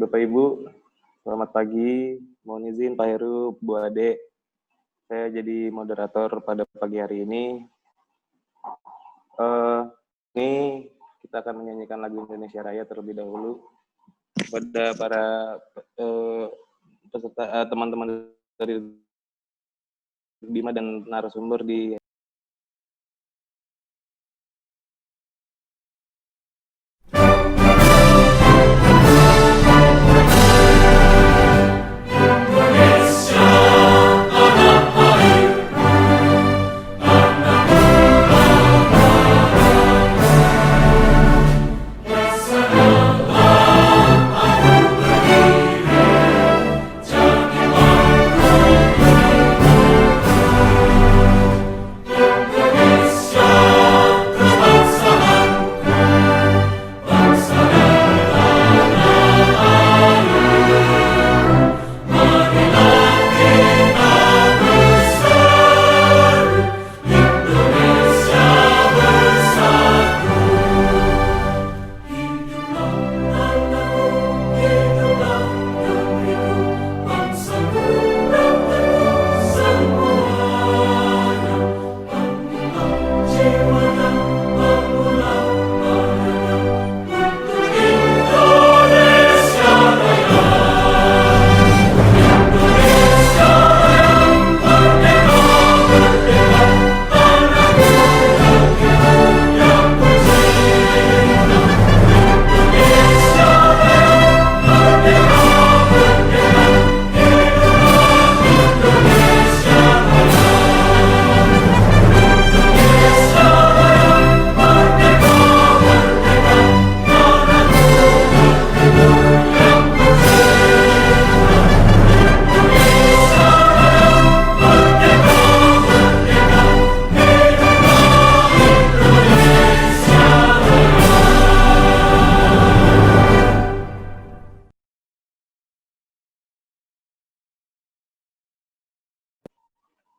Bapak Ibu, selamat pagi. Mohon izin Pak Heru, Bu Ade, saya jadi moderator pada pagi hari ini. Ini kita akan menyanyikan lagu Indonesia Raya terlebih dahulu kepada para peserta teman-teman dari Bima dan narasumber di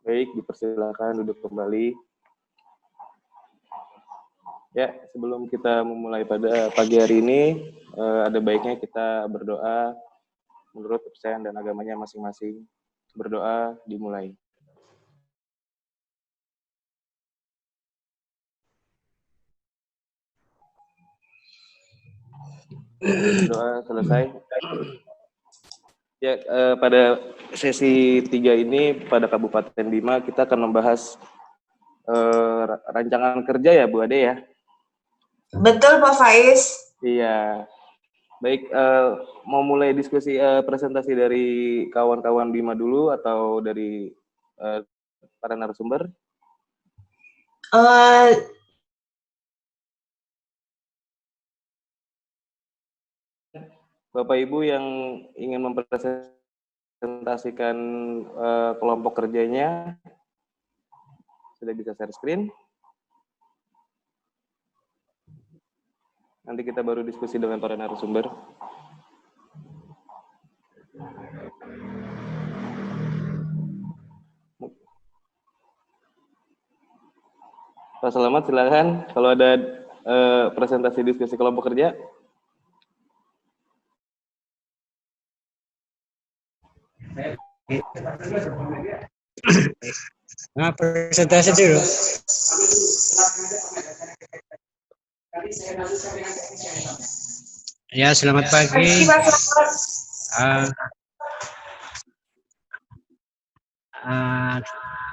Baik, dipersilakan duduk kembali. Ya, sebelum kita memulai pada pagi hari ini, ada baiknya kita berdoa menurut kepercayaan dan agamanya masing-masing. Berdoa dimulai. Doa selesai. Ya, pada sesi 3 ini pada Kabupaten Bima kita akan membahas rancangan kerja ya Bu Ade ya? Betul Pak Faiz. Iya. Baik, mau mulai diskusi presentasi dari kawan-kawan Bima dulu atau dari para narasumber? Bapak Ibu yang ingin mempresentasikan kelompok kerjanya sudah bisa share screen. Nanti kita baru diskusi dengan para narasumber. Pak Selamat, silakan kalau ada presentasi diskusi kelompok kerja. Nah, presentasi dulu. Ya, selamat pagi.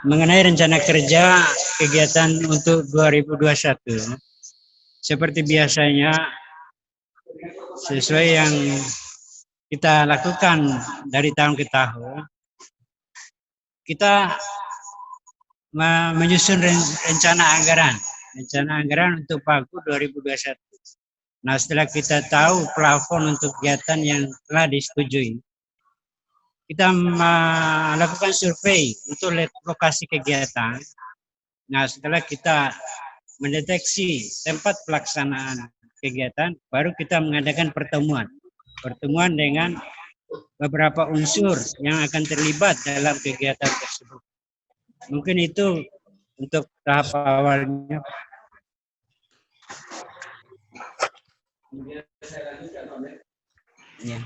Mengenai rencana kerja kegiatan untuk 2021, seperti biasanya, sesuai yang kita lakukan dari tahun ke tahun, kita menyusun rencana anggaran untuk Pagu 2021. Nah, setelah kita tahu plafon untuk kegiatan yang telah disetujui, kita melakukan survei untuk lokasi kegiatan. Nah, setelah kita mendeteksi tempat pelaksanaan kegiatan, baru kita mengadakan pertemuan dengan beberapa unsur yang akan terlibat dalam kegiatan tersebut. Mungkin itu untuk tahap awalnya. Ya.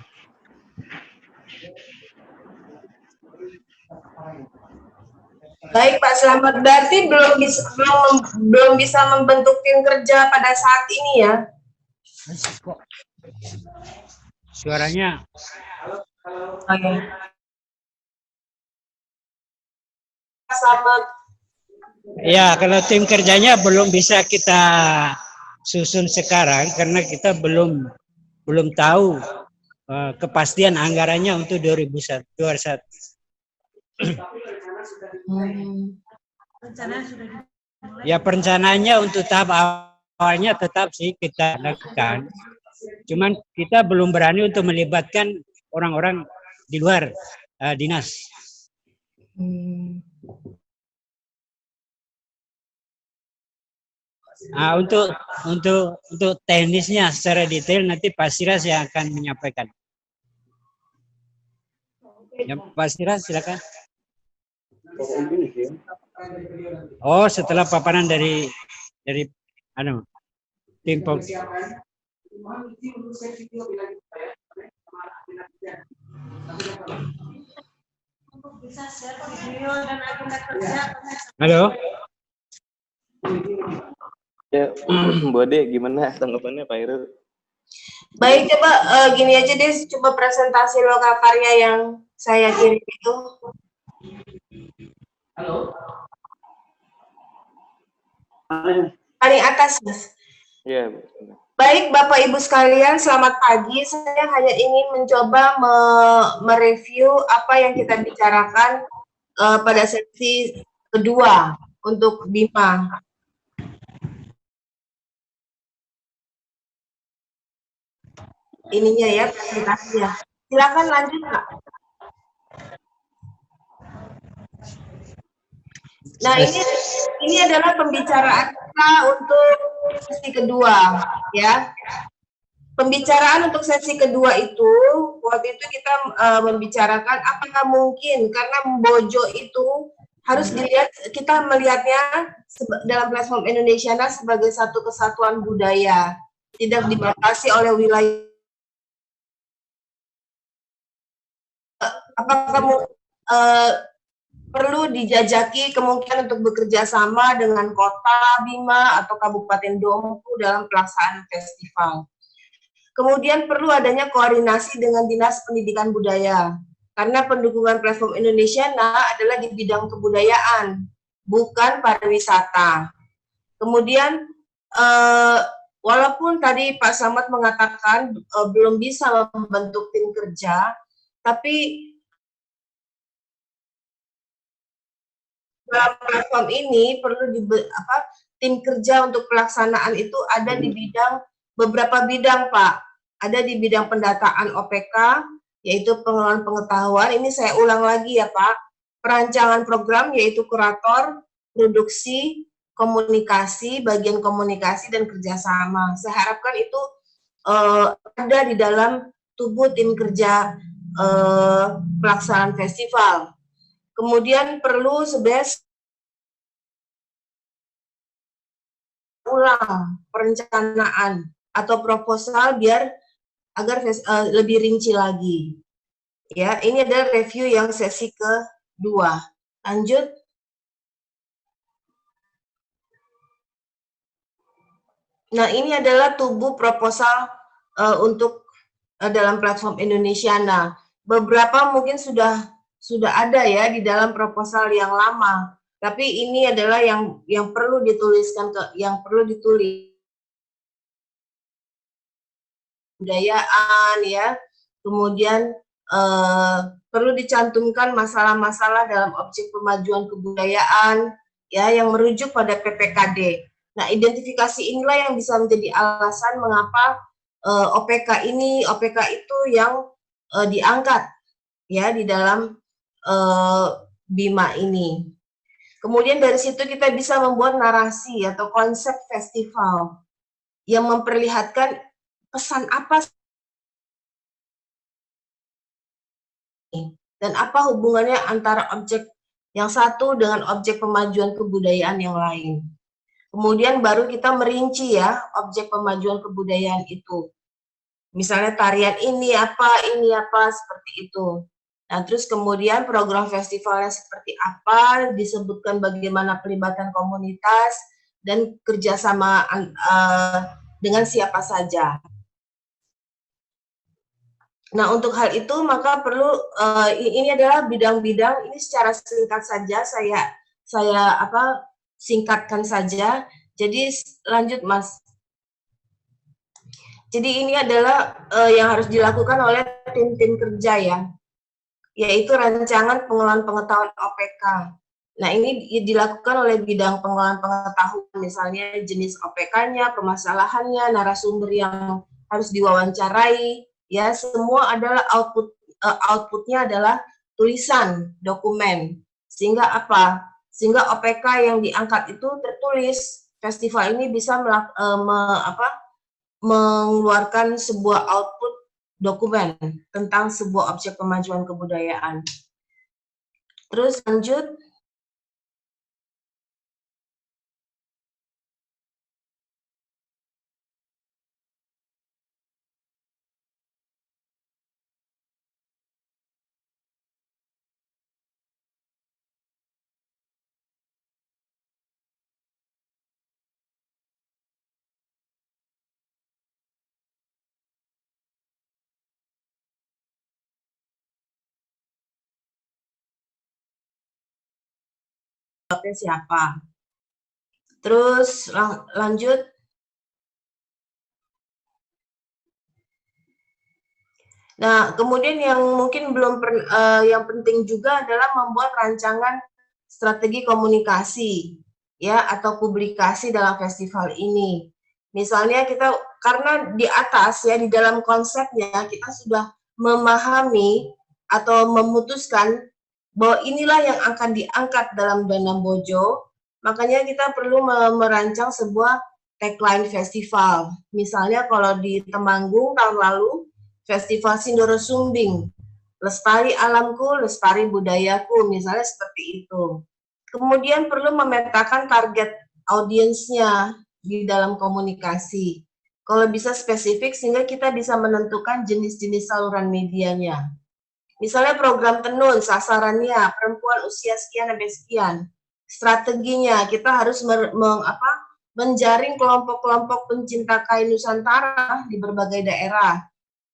Baik Pak Selamat, berarti belum bisa membentuk tim kerja pada saat ini ya? Suaranya Oke. Pak Selamat. ya, kalau tim kerjanya belum bisa kita susun sekarang karena kita belum tahu kepastian anggarannya untuk 2021. Ya, perencanaannya untuk tahap awalnya tetap sih kita lakukan. Cuman kita belum berani untuk melibatkan orang-orang di luar dinas. Nah, untuk teknisnya secara detail nanti Pak Siras yang akan menyampaikan. Ya, Pak Siras silakan. Oh, setelah paparan dari tim Pom. Halo. Ya, Bu Ade, gimana tanggapannya Pak Heru? Baik, coba gini aja deh, coba presentasi lokal karya yang saya kirim itu. Halo. Paling atas, Mas. Iya, Bu. Baik, Bapak Ibu sekalian, selamat pagi. Saya hanya ingin mencoba mereview apa yang kita bicarakan pada sesi kedua untuk BIMA. Ininya ya, presentasinya. Silakan lanjut, Pak. Nah, ini adalah pembicaraan kita untuk sesi kedua, ya. Pembicaraan untuk sesi kedua itu, waktu itu kita membicarakan apakah mungkin karena Mbojo itu harus dilihat, kita melihatnya dalam platform Indonesia sebagai satu kesatuan budaya, tidak dibatasi oleh wilayah. Apakah perlu dijajaki kemungkinan untuk bekerja sama dengan kota Bima atau Kabupaten Dompu dalam pelaksanaan festival. Kemudian perlu adanya koordinasi dengan Dinas Pendidikan Budaya, karena pendukungan platform Indonesia adalah di bidang kebudayaan, bukan pariwisata. Kemudian walaupun tadi Pak Samad mengatakan belum bisa membentuk tim kerja, tapi dalam platform ini perlu tim kerja untuk pelaksanaan itu ada di beberapa bidang, Pak. Ada di bidang pendataan OPK, yaitu pengelolaan pengetahuan. Ini saya ulang lagi ya, Pak. Perancangan program, yaitu kurator, produksi, komunikasi, bagian komunikasi, dan kerjasama. Saya harapkan itu ada di dalam tubuh tim kerja pelaksanaan festival. Kemudian perlu ulang perencanaan atau proposal agar lebih rinci lagi. Ya, ini adalah review yang sesi kedua. Lanjut. Nah, ini adalah tubuh proposal untuk dalam platform Indonesia. Nah, beberapa mungkin sudah ada ya di dalam proposal yang lama, tapi ini adalah yang perlu dituliskan kebudayaan ya. Kemudian perlu dicantumkan masalah-masalah dalam objek pemajuan kebudayaan ya yang merujuk pada PPKD. Nah, identifikasi inilah yang bisa menjadi alasan mengapa OPK itu yang diangkat ya di dalam BIMA ini. Kemudian dari situ kita bisa membuat narasi atau konsep festival yang memperlihatkan pesan apa dan apa hubungannya antara objek yang satu dengan objek pemajuan kebudayaan yang lain. Kemudian baru kita merinci ya objek pemajuan kebudayaan itu. Misalnya tarian ini apa, seperti itu. Nah, terus kemudian program festivalnya seperti apa, disebutkan bagaimana pelibatan komunitas, dan kerjasama dengan siapa saja. Nah, untuk hal itu maka perlu ini adalah bidang-bidang, ini secara singkat saja saya singkatkan saja. Jadi lanjut Mas. Jadi ini adalah yang harus dilakukan oleh tim-tim kerja ya, yaitu rancangan pengelolaan pengetahuan OPK. Nah, ini dilakukan oleh bidang pengelolaan pengetahuan, misalnya jenis OPK-nya, permasalahannya, narasumber yang harus diwawancarai, ya semua adalah outputnya adalah tulisan dokumen. Sehingga apa? Sehingga OPK yang diangkat itu tertulis. Festival ini bisa mengeluarkan sebuah output dokumen tentang sebuah objek pemajuan kebudayaan. Terus lanjut. Siapa? Terus lanjut. Nah, kemudian yang mungkin yang penting juga adalah membuat rancangan strategi komunikasi ya atau publikasi dalam festival ini. Misalnya kita karena di atas ya di dalam konsepnya kita sudah memahami atau memutuskan bahwa inilah yang akan diangkat dalam Danam Bojo, makanya kita perlu merancang sebuah tagline festival. Misalnya kalau di Temanggung tahun lalu Festival Sindoro Sumbing, lestari alamku, lestari budayaku, misalnya seperti itu. Kemudian perlu memetakan target audiensnya di dalam komunikasi. Kalau bisa spesifik sehingga kita bisa menentukan jenis-jenis saluran medianya. Misalnya program tenun, sasarannya perempuan usia sekian sampai sekian. Strateginya kita harus menjaring kelompok-kelompok pencinta kain Nusantara di berbagai daerah.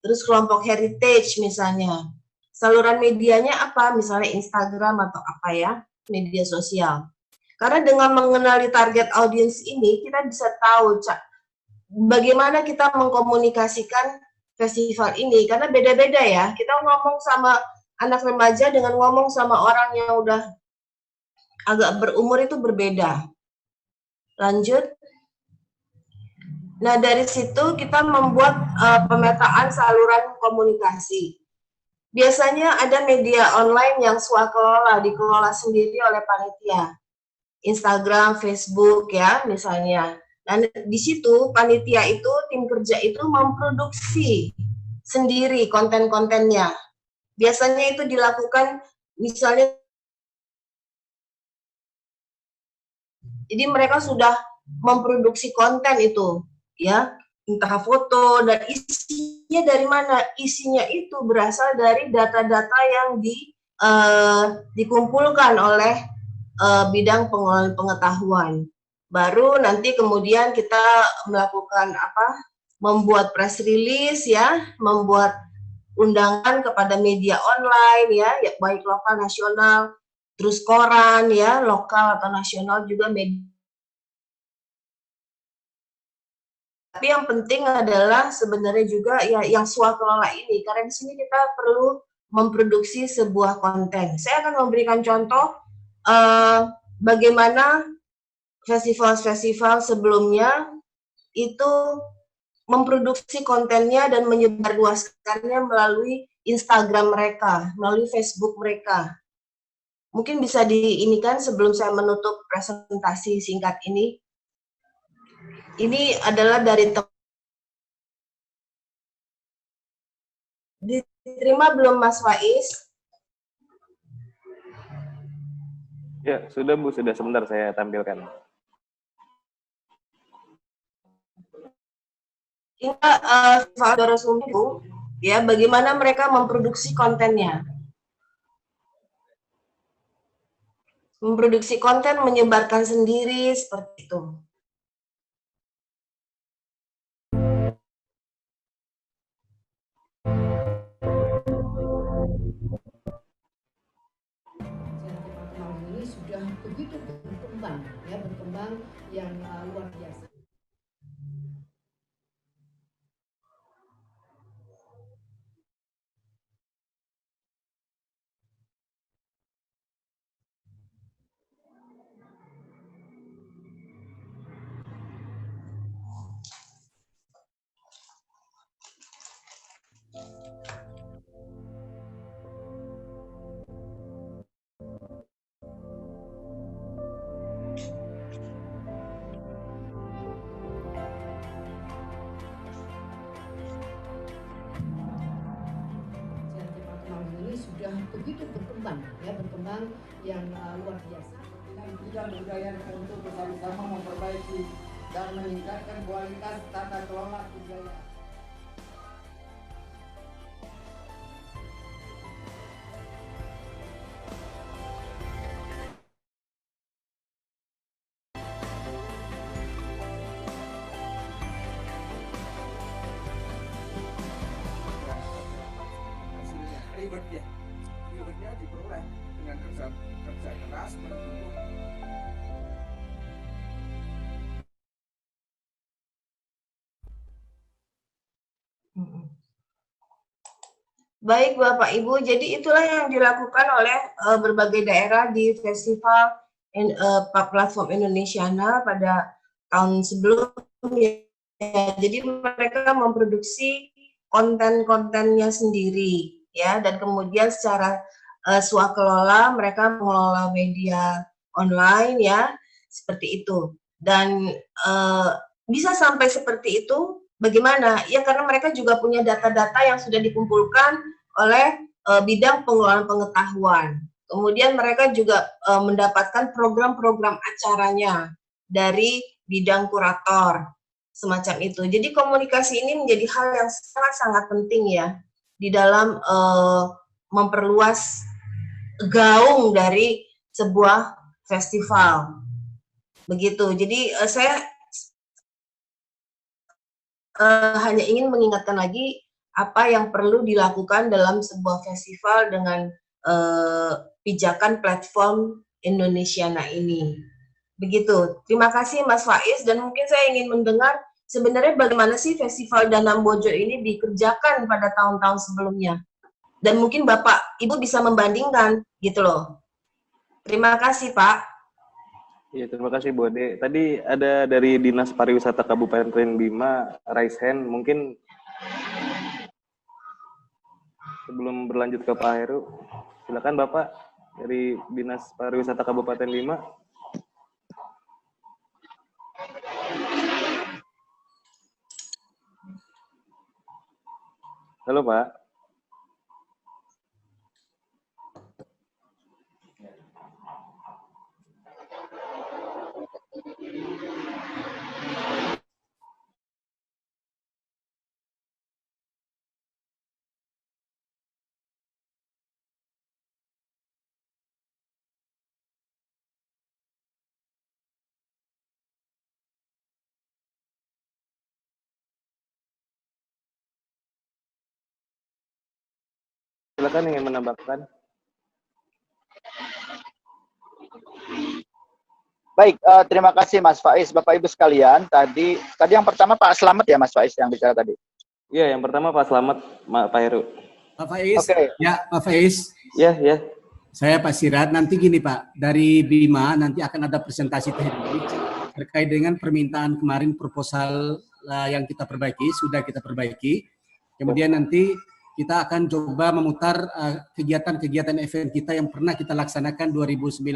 Terus kelompok heritage misalnya. Saluran medianya apa? Misalnya Instagram atau apa ya, media sosial. Karena dengan mengenali target audiens ini, kita bisa tahu bagaimana kita mengkomunikasikan festival ini. Karena beda-beda ya. Kita ngomong sama anak remaja dengan ngomong sama orang yang udah agak berumur itu berbeda. Lanjut. Nah, dari situ kita membuat pemetaan saluran komunikasi. Biasanya ada media online yang swakelola, dikelola sendiri oleh panitia. Instagram, Facebook ya, misalnya. Dan di situ panitia itu, tim kerja itu memproduksi sendiri konten-kontennya. Biasanya itu dilakukan misalnya, jadi mereka sudah memproduksi konten itu, ya, entah foto dan isinya dari mana? Isinya itu berasal dari data-data yang dikumpulkan oleh bidang pengelolaan pengetahuan. Baru nanti kemudian kita melakukan membuat press release ya, membuat undangan kepada media online ya, baik lokal nasional, terus koran ya, lokal atau nasional juga media. Tapi yang penting adalah sebenarnya juga ya yang swakelola ini, karena di sini kita perlu memproduksi sebuah konten. Saya akan memberikan contoh bagaimana festival-festival sebelumnya itu memproduksi kontennya dan menyebarluaskannya melalui Instagram mereka, melalui Facebook mereka. Mungkin bisa diinikan sebelum saya menutup presentasi singkat ini. Ini adalah dari diterima belum Mas Faiz? Ya, sudah Bu, sudah sebentar saya tampilkan. Dorosum itu ya bagaimana mereka memproduksi kontennya. Memproduksi konten, menyebarkan sendiri seperti itu. Ini sudah begitu berkembang, ya berkembang yang luar biasa. Ini sudah begitu berkembang, ya berkembang yang luar biasa. Dengan bidang budaya untuk bersama-sama memperbaiki dan meningkatkan kualitas tata kelola budaya. Ribetnya diperoleh dengan kerja keras mendukung. Baik Bapak Ibu, jadi itulah yang dilakukan oleh berbagai daerah di festival platform Indonesiana pada tahun sebelumnya. Jadi mereka memproduksi konten-kontennya sendiri, ya, dan kemudian secara swakelola mereka mengelola media online, ya, seperti itu. Dan bisa sampai seperti itu. Bagaimana? Ya karena mereka juga punya data-data yang sudah dikumpulkan oleh bidang pengelolaan pengetahuan. Kemudian mereka juga mendapatkan program-program acaranya dari bidang kurator, semacam itu. Jadi komunikasi ini menjadi hal yang sangat-sangat penting ya di dalam memperluas gaung dari sebuah festival. Begitu. Jadi saya hanya ingin mengingatkan lagi apa yang perlu dilakukan dalam sebuah festival dengan pijakan platform Indonesiana ini. Begitu. Terima kasih Mas Faiz, dan mungkin saya ingin mendengar sebenarnya bagaimana sih Festival Danang Bojo ini dikerjakan pada tahun-tahun sebelumnya. Dan mungkin Bapak Ibu bisa membandingkan gitu loh. Terima kasih Pak. Iya, terima kasih Bu Ade. Tadi ada dari Dinas Pariwisata Kabupaten Bima, raise hand. Mungkin sebelum berlanjut ke Pak Heru, silakan Bapak dari Dinas Pariwisata Kabupaten Bima. Halo Pak. Silakan ingin menambahkan. Baik, terima kasih Mas Faiz, Bapak Ibu sekalian. Tadi yang pertama Pak Slamet ya Mas Faiz yang bicara tadi. Iya, yang pertama Pak Slamet, Pak Heru. Pak Faiz, ya Pak Faiz. Ya. Saya Pak Sirat. Nanti gini Pak, dari Bima nanti akan ada presentasi teknik terkait dengan permintaan kemarin proposal yang kita perbaiki, sudah kita perbaiki. Kemudian nanti kita akan coba memutar kegiatan-kegiatan event kita yang pernah kita laksanakan 2019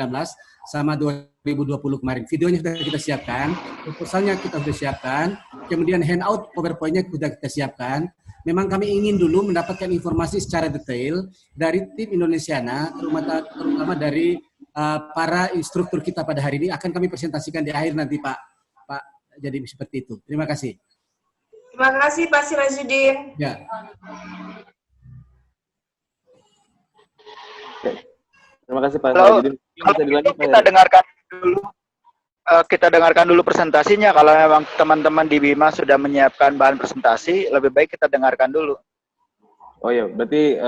sama 2020 kemarin. Videonya sudah kita siapkan, proposalnya kita sudah siapkan, kemudian handout PowerPoint-nya sudah kita siapkan. Memang kami ingin dulu mendapatkan informasi secara detail dari tim Indonesiana, terutama dari para instruktur kita pada hari ini, akan kami presentasikan di akhir nanti Pak. Jadi seperti itu. Terima kasih. Terima kasih Pak Sirajuddin. Ya. Terima kasih Pak Kalau Sirajuddin. kalau Bisa dilanjut, Pak kita Heri? dengarkan dulu presentasinya. Kalau memang teman-teman di Bima sudah menyiapkan bahan presentasi, lebih baik kita dengarkan dulu. Oh ya, berarti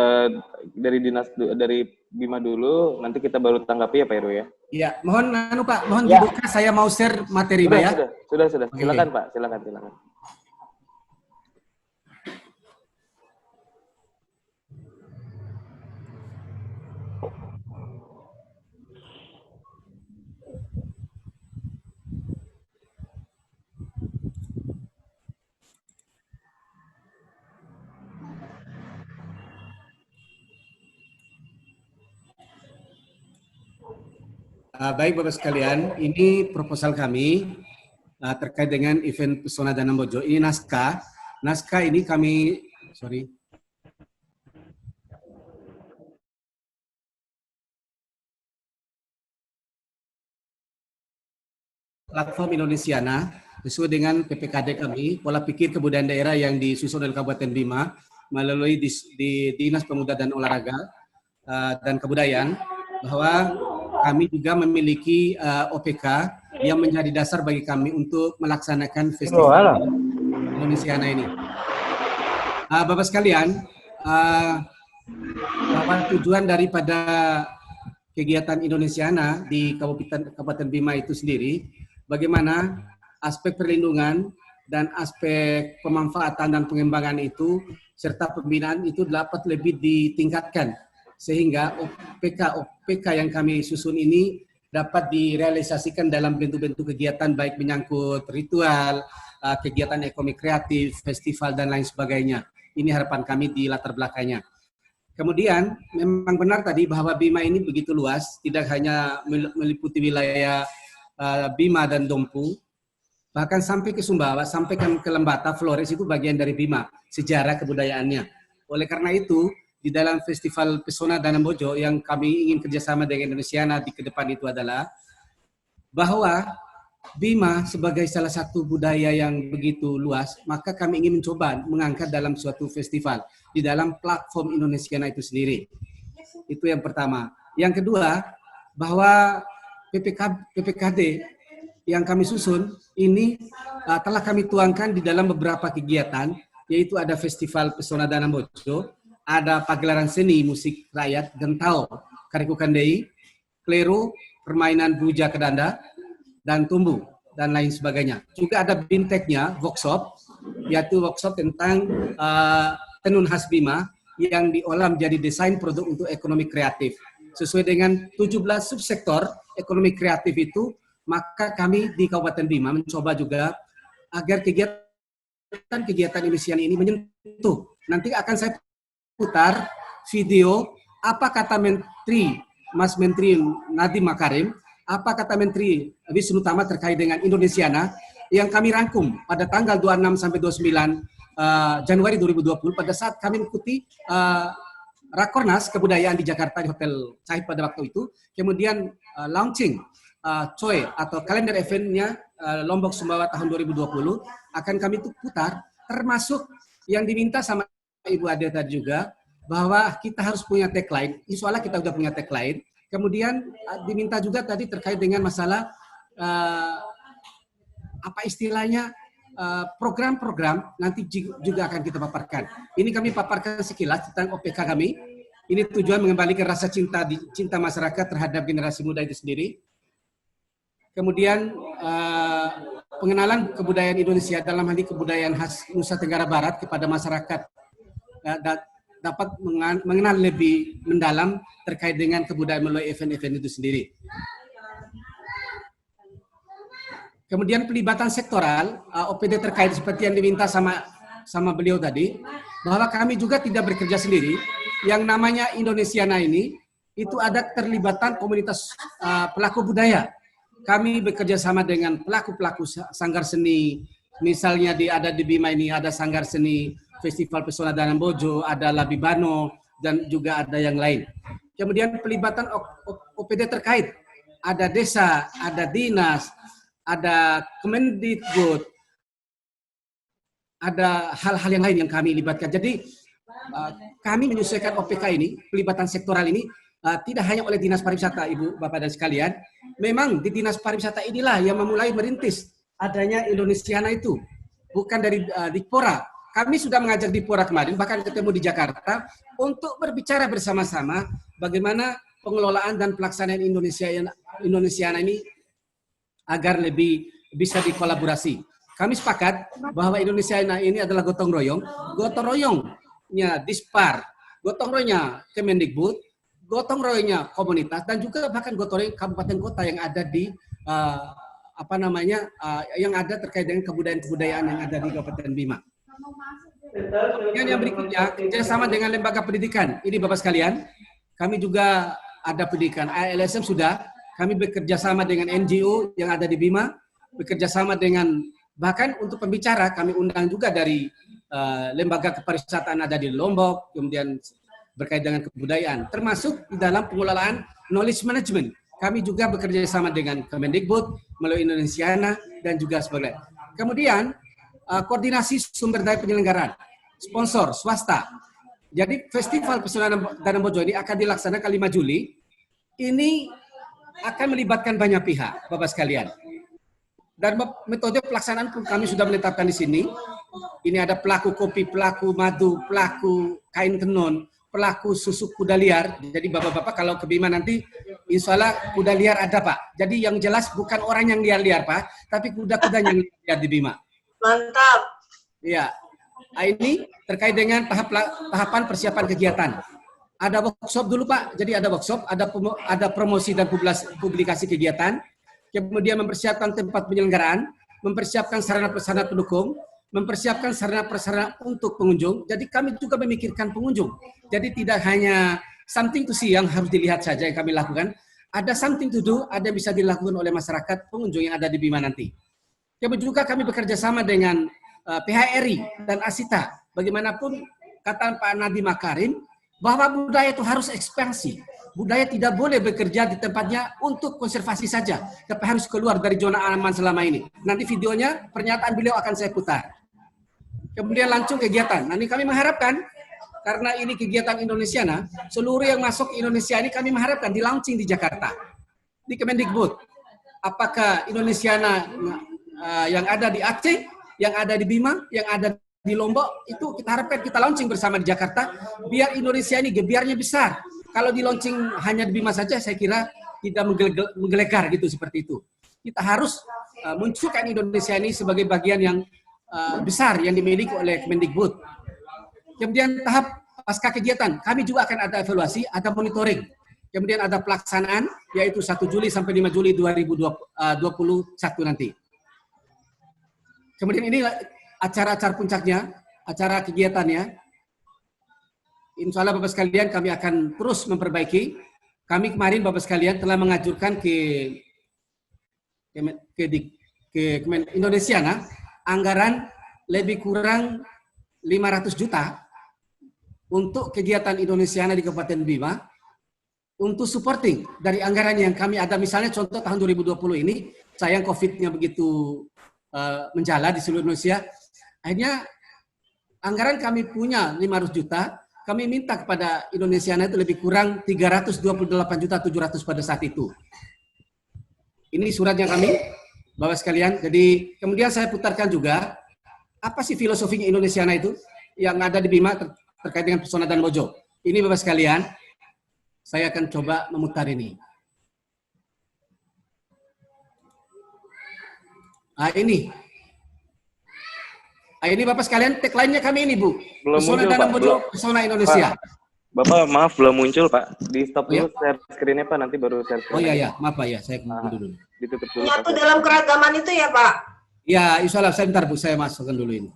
dari Bima dulu, nanti kita baru tanggapi ya Pak Heru ya. Ya, mohon Pak, mohon Ya. dibuka, saya mau share materi Pak ya. Sudah. Oke. Silakan Pak, silakan. Baik Bapak sekalian, ini proposal kami terkait dengan event Pesona Danam Bojo. Ini naskah. Naskah ini kami, platform Indonesiana sesuai dengan PPKD kami, pola pikir kebudayaan daerah yang disusun oleh Kabupaten Bima melalui di Dinas Pemuda dan Olahraga dan Kebudayaan, bahwa kami juga memiliki OPK yang menjadi dasar bagi kami untuk melaksanakan festival Indonesiana ini. Bapak sekalian, bahwa tujuan daripada kegiatan Indonesiana di Kabupaten Bima itu sendiri, bagaimana aspek perlindungan dan aspek pemanfaatan dan pengembangan itu serta pembinaan itu dapat lebih ditingkatkan, sehingga OPK yang kami susun ini dapat direalisasikan dalam bentuk-bentuk kegiatan baik menyangkut ritual, kegiatan ekonomi kreatif, festival dan lain sebagainya. Ini harapan kami di latar belakangnya. Kemudian memang benar tadi bahwa Bima ini begitu luas, tidak hanya meliputi wilayah Bima dan Dompu, bahkan sampai ke Sumbawa, sampai ke Lembata, Flores itu bagian dari Bima, sejarah kebudayaannya. Oleh karena itu, di dalam Festival Pesona Danam Bojo yang kami ingin kerjasama dengan Indonesiana di ke depan itu adalah bahwa Bima sebagai salah satu budaya yang begitu luas, maka kami ingin mencoba mengangkat dalam suatu festival di dalam platform Indonesiana itu sendiri. Itu yang pertama. Yang kedua, bahwa PPKD yang kami susun ini telah kami tuangkan di dalam beberapa kegiatan, yaitu ada Festival Pesona Danam Bojo, ada pagelaran seni musik rakyat Gentao, Kariku Kandei, Klero, permainan Buja Kedanda, dan Tumbu, dan lain sebagainya. Juga ada binteknya, workshop, yaitu workshop tentang tenun khas Bima yang diolah menjadi desain produk untuk ekonomi kreatif. Sesuai dengan 17 subsektor ekonomi kreatif itu, maka kami di Kabupaten Bima mencoba juga agar kegiatan Indonesiana ini menyentuh. Nanti akan saya putar video apa kata Mas Menteri Nadiem Makarim, apa kata Menteri Wisnu Tama terkait dengan Indonesiana yang kami rangkum pada tanggal 26 sampai 29 Januari 2020 pada saat kami mengikuti Rakornas Kebudayaan di Jakarta di Hotel Cahit pada waktu itu. Kemudian launching COE atau kalender eventnya Lombok Sumbawa tahun 2020 akan kami putar, termasuk yang diminta sama Ibu Ade tadi juga, bahwa kita harus punya tagline. Insya Allah kita sudah punya tagline. Kemudian diminta juga tadi terkait dengan masalah apa istilahnya program-program nanti juga akan kita paparkan. Ini kami paparkan sekilas tentang OPK kami. Ini tujuan mengembalikan rasa cinta masyarakat terhadap generasi muda itu sendiri. Kemudian pengenalan kebudayaan Indonesia dalam hal ini kebudayaan khas Nusa Tenggara Barat kepada masyarakat dapat mengenal lebih mendalam terkait dengan kebudayaan melalui event-event itu sendiri. Kemudian pelibatan sektoral, OPD terkait seperti yang diminta sama beliau tadi, bahwa kami juga tidak bekerja sendiri. Yang namanya Indonesiana ini, itu ada terlibatan komunitas pelaku budaya. Kami bekerja sama dengan pelaku-pelaku sanggar seni, misalnya ada di Bima ini ada sanggar seni Festival Pesona Danam Bojo, ada Labibano, dan juga ada yang lain. Kemudian pelibatan OPD terkait, ada desa, ada dinas, ada Kemendikbud, ada hal-hal yang lain yang kami libatkan. Jadi kami menyesuaikan OPK ini, pelibatan sektoral ini tidak hanya oleh Dinas Pariwisata, Ibu, Bapak dan sekalian. Memang di Dinas Pariwisata inilah yang memulai merintis adanya Indonesiana itu, bukan dari Dikpora. Kami sudah mengajak Dikpora kemarin, bahkan ketemu di Jakarta, untuk berbicara bersama-sama bagaimana pengelolaan dan pelaksanaan Indonesiana ini agar lebih bisa dikolaborasi. Kami sepakat bahwa Indonesiana ini adalah gotong royongnya Dispar, gotong royongnya Kemendikbud, gotong royongnya komunitas, dan juga bahkan gotong royong kabupaten kota yang ada di yang ada terkait dengan kebudayaan yang ada di Kabupaten Bima. Kemudian yang berikutnya, kerjasama dengan lembaga pendidikan. Ini Bapak sekalian, kami juga ada pendidikan. ALSM sudah, kami bekerja sama dengan NGO yang ada di Bima, bekerja sama dengan, bahkan untuk pembicara, kami undang juga dari lembaga kepariwisataan ada di Lombok, kemudian berkait dengan kebudayaan, termasuk di dalam pengelolaan knowledge management. Kami juga bekerja sama dengan Kemendikbud, melalui Indonesiana, dan juga sebagainya. Kemudian, koordinasi sumber daya penyelenggaraan, sponsor, swasta. Jadi Festival Pesona Danau Bojo ini akan dilaksanakan 5 Juli. Ini akan melibatkan banyak pihak, Bapak sekalian. Dan metode pelaksanaan pun kami sudah menetapkan di sini. Ini ada pelaku kopi, pelaku madu, pelaku kain tenun, pelaku susu kuda liar. Jadi Bapak-Bapak kalau ke Bima nanti, insya Allah kuda liar ada Pak. Jadi yang jelas bukan orang yang liar-liar Pak, tapi kuda-kuda yang liar di Bima. Mantap. Ya, ini terkait dengan tahapan persiapan kegiatan. Ada workshop dulu Pak, jadi ada workshop, ada promosi dan publikasi kegiatan, kemudian mempersiapkan tempat penyelenggaraan, mempersiapkan sarana-prasarana pendukung, mempersiapkan sarana-prasarana untuk pengunjung. Jadi kami juga memikirkan pengunjung. Jadi tidak hanya something to see yang harus dilihat saja yang kami lakukan, ada something to do, ada yang bisa dilakukan oleh masyarakat pengunjung yang ada di Bima nanti. Kemudian juga kami bekerja sama dengan PHRI dan Asita. Bagaimanapun kata Pak Nadiem Makarim, bahwa budaya itu harus ekspansi. Budaya tidak boleh bekerja di tempatnya untuk konservasi saja, tapi harus keluar dari zona aman selama ini. Nanti videonya, pernyataan beliau akan saya putar. Kemudian langsung kegiatan. Nanti kami mengharapkan, karena ini kegiatan Indonesiana, seluruh yang masuk ke Indonesia ini kami mengharapkan di launching di Jakarta, di Kemendikbud. Apakah Indonesiana yang ada di Aceh, yang ada di Bima, yang ada di Lombok, itu kita harapkan kita launching bersama di Jakarta, biar Indonesia ini gebiarnya besar. Kalau di launching hanya di Bima saja, saya kira tidak menggelegar gitu, seperti itu. Kita harus munculkan Indonesia ini sebagai bagian yang besar yang dimiliki oleh Kemendikbud. Kemudian tahap pasca kegiatan, kami juga akan ada evaluasi, ada monitoring. Kemudian ada pelaksanaan, yaitu 1 Juli sampai 5 Juli 2021 nanti. Kemudian ini acara-acara puncaknya, acara kegiatannya. Insya Allah Bapak sekalian kami akan terus memperbaiki. Kami kemarin Bapak sekalian telah mengajukan ke Indonesiana anggaran lebih kurang 500 juta untuk kegiatan Indonesiana di Kabupaten Bima untuk supporting dari anggaran yang kami ada. Misalnya contoh tahun 2020 ini, sayang COVID-nya begitu menjalar di seluruh Indonesia. Akhirnya anggaran kami punya 500 juta, kami minta kepada Indonesiana itu lebih kurang 328.700.000 pada saat itu. Ini suratnya kami, Bapak sekalian. Jadi kemudian saya putarkan juga, apa sih filosofinya Indonesiana itu yang ada di Bima terkait dengan Pesona Danau Bojo. Ini Bapak sekalian, saya akan coba memutar ini. Ini Bapak sekalian, tagline-nya kami ini, Bu. Belum Pesona muncul, Danau Pak. Bojo, Pesona Indonesia. Bapak, maaf belum muncul, Pak. Di stop dulu Ya. share screen-nya, Pak. Nanti baru share screen. Oh iya, maaf Pak ya, saya dulu. Ditutup dulu. Menyatu Pak. dalam keragaman itu ya Pak? Ya, insya Allah, saya bentar Bu, saya masukkan dulu ini.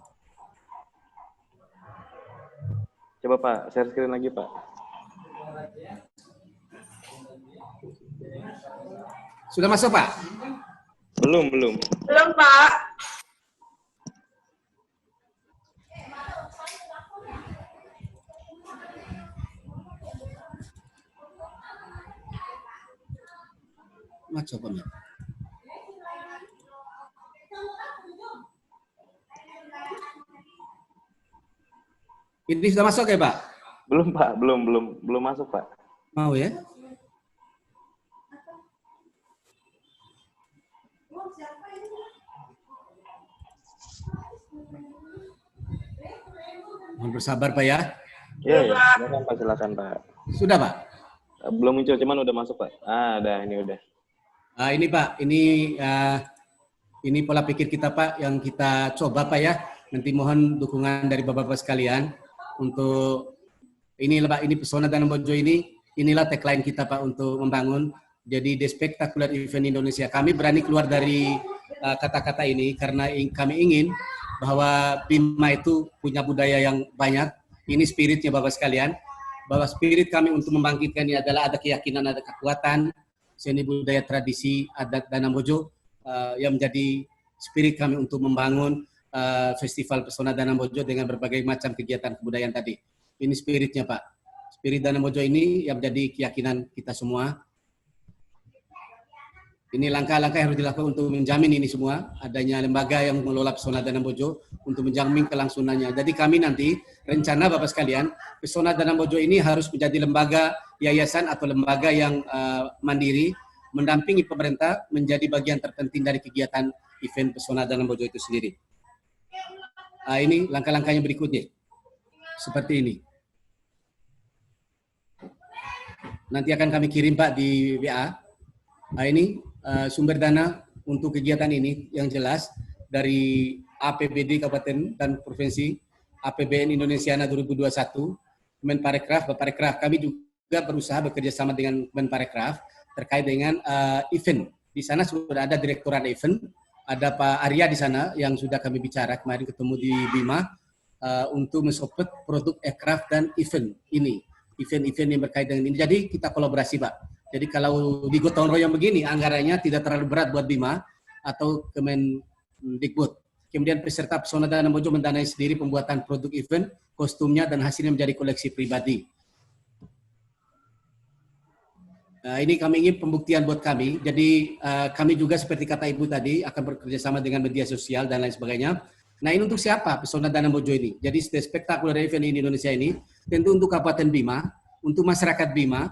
Coba Pak, share screen lagi, Pak. Sudah masuk Pak? Belum. Belum Pak. Coba nih. Ini sudah masuk ya Pak? Belum Pak, belum masuk Pak. Mau ya? Mohon bersabar Pak ya. Iya, silakan Pak, silakan Pak. Sudah Pak? Belum muncul, cuman udah masuk Pak. Ini udah. Ini Pak, ini pola pikir kita Pak yang kita coba Pak ya. Nanti mohon dukungan dari Bapak-Bapak sekalian untuk inilah Pak, ini Pesona Danau Bojo inilah tagline kita Pak untuk membangun jadi the spectacular event Indonesia. Kami berani keluar dari kata-kata ini karena kami ingin bahwa BIMA itu punya budaya yang banyak. Ini spiritnya Bapak sekalian. Bahwa spirit kami untuk membangkitkan ini adalah ada keyakinan, ada kekuatan, seni budaya tradisi adat Danau Bojo yang menjadi spirit kami untuk membangun Festival Pesona Danau Bojo dengan berbagai macam kegiatan kebudayaan tadi. Ini spiritnya Pak. Spirit Danau Bojo ini yang menjadi keyakinan kita semua. Ini langkah-langkah yang harus dilakukan untuk menjamin ini semua. Adanya lembaga yang mengelola Pesona Danau Bojo untuk menjamin kelangsungannya. Jadi kami nanti rencana Bapak sekalian, Pesona Danau Bojo ini harus menjadi lembaga yayasan atau lembaga yang mandiri, mendampingi pemerintah menjadi bagian terpenting dari kegiatan event Pesona Danau Bojo itu sendiri. Ini langkah-langkahnya berikutnya. Seperti ini. Nanti akan kami kirim Pak di WA. Ini sumber dana untuk kegiatan ini yang jelas dari APBD Kabupaten dan Provinsi, APBN Indonesiana 2021, Kemenparekraf, Baparekraf. Kami juga berusaha bekerja sama dengan Kemenparekraf terkait dengan event. Di sana sudah ada direktorat event, ada Pak Arya di sana yang sudah kami bicara kemarin ketemu di BIMA untuk mensupport produk aircraft dan event ini. Event-event yang berkait dengan ini. Jadi kita kolaborasi Pak. Jadi kalau di gotong royong begini, anggarannya tidak terlalu berat buat BIMA atau Kemendikbud. Kemudian peserta Pesona Danau Bojo mendanai sendiri pembuatan produk event, kostumnya, dan hasilnya menjadi koleksi pribadi. Ini kami ingin pembuktian buat kami. Jadi kami juga seperti kata Ibu tadi akan bekerja sama dengan media sosial dan lain sebagainya. Nah ini untuk siapa Pesona Danau Bojo ini? Jadi spektakuler event di Indonesia ini tentu untuk Kabupaten Bima, untuk masyarakat Bima,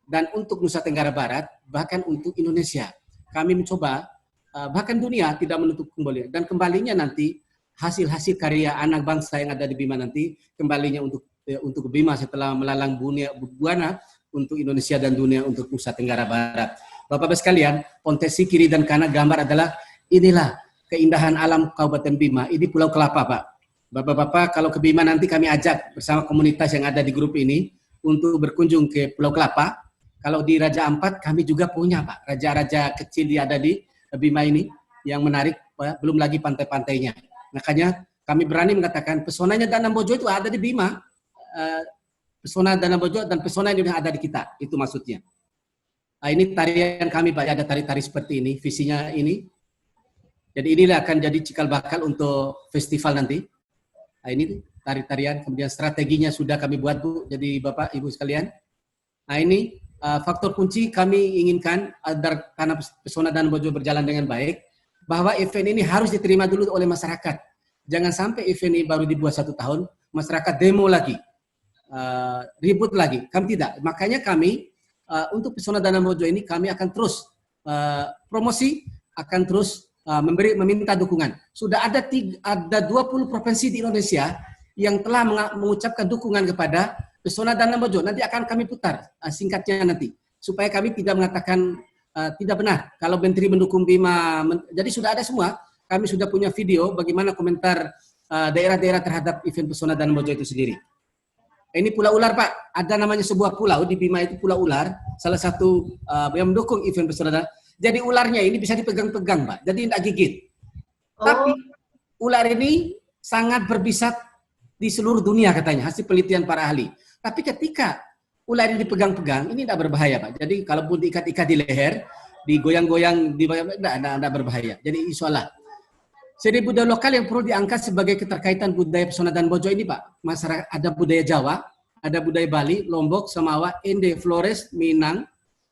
dan untuk Nusa Tenggara Barat, bahkan untuk Indonesia. Kami mencoba, bahkan dunia tidak menutup kembali. Dan kembalinya nanti, hasil-hasil karya anak bangsa yang ada di Bima nanti, kembalinya untuk Bima setelah melalang buana untuk Indonesia dan dunia untuk Nusa Tenggara Barat. Bapak-Bapak sekalian, Pontesi kiri dan kanan gambar adalah inilah keindahan alam Kabupaten Bima. Ini Pulau Kelapa, Pak. Bapak-bapak, kalau ke Bima nanti kami ajak bersama komunitas yang ada di grup ini untuk berkunjung ke Pulau Kelapa. Kalau di Raja Ampat kami juga punya Pak, raja-raja kecil yang ada di Bima ini yang menarik, Pak. Belum lagi pantai-pantainya. Makanya kami berani mengatakan pesonanya Danau Bojo itu ada di Bima, pesona Danau Bojo dan pesona yang ada di kita, itu maksudnya. Nah, ini tarian kami Pak, ada tari-tari seperti ini, visinya ini. Jadi inilah akan jadi cikal bakal untuk festival nanti. Nah, ini tari-tarian, kemudian strateginya sudah kami buat Bu, jadi Bapak Ibu sekalian. Nah ini faktor kunci kami inginkan agar karena Pesona Danau Bojo berjalan dengan baik, bahwa event ini harus diterima dulu oleh masyarakat. Jangan sampai event ini baru dibuat 1 tahun, masyarakat demo lagi, ribut lagi. Kami tidak. Makanya kami untuk Pesona Danau Bojo ini kami akan terus promosi, akan terus meminta dukungan. Sudah ada 20 provinsi di Indonesia yang telah mengucapkan dukungan kepada Pesona Danau Bojo. Nanti akan kami putar singkatnya nanti, supaya kami tidak mengatakan tidak benar kalau Menteri mendukung Bima. Jadi sudah ada semua. Kami sudah punya video bagaimana komentar daerah-daerah terhadap event Pesona Danau Bojo itu sendiri. Ini Pulau Ular Pak, ada namanya sebuah pulau di Bima itu Pulau Ular, salah satu yang mendukung event Pesona Danau. Jadi ularnya ini bisa dipegang-pegang Pak, jadi tidak gigit. Tapi ular ini sangat berbisat di seluruh dunia katanya, hasil penelitian para ahli. Tapi ketika ular ini dipegang-pegang, ini tidak berbahaya Pak. Jadi kalaupun diikat-ikat di leher, digoyang-goyang, tidak berbahaya. Jadi insya Allah. Seni budaya lokal yang perlu diangkat sebagai keterkaitan budaya Pesona Danau Bojo ini Pak. Masyarakat ada budaya Jawa, ada budaya Bali, Lombok, Samawa, Ende, Flores, Minang,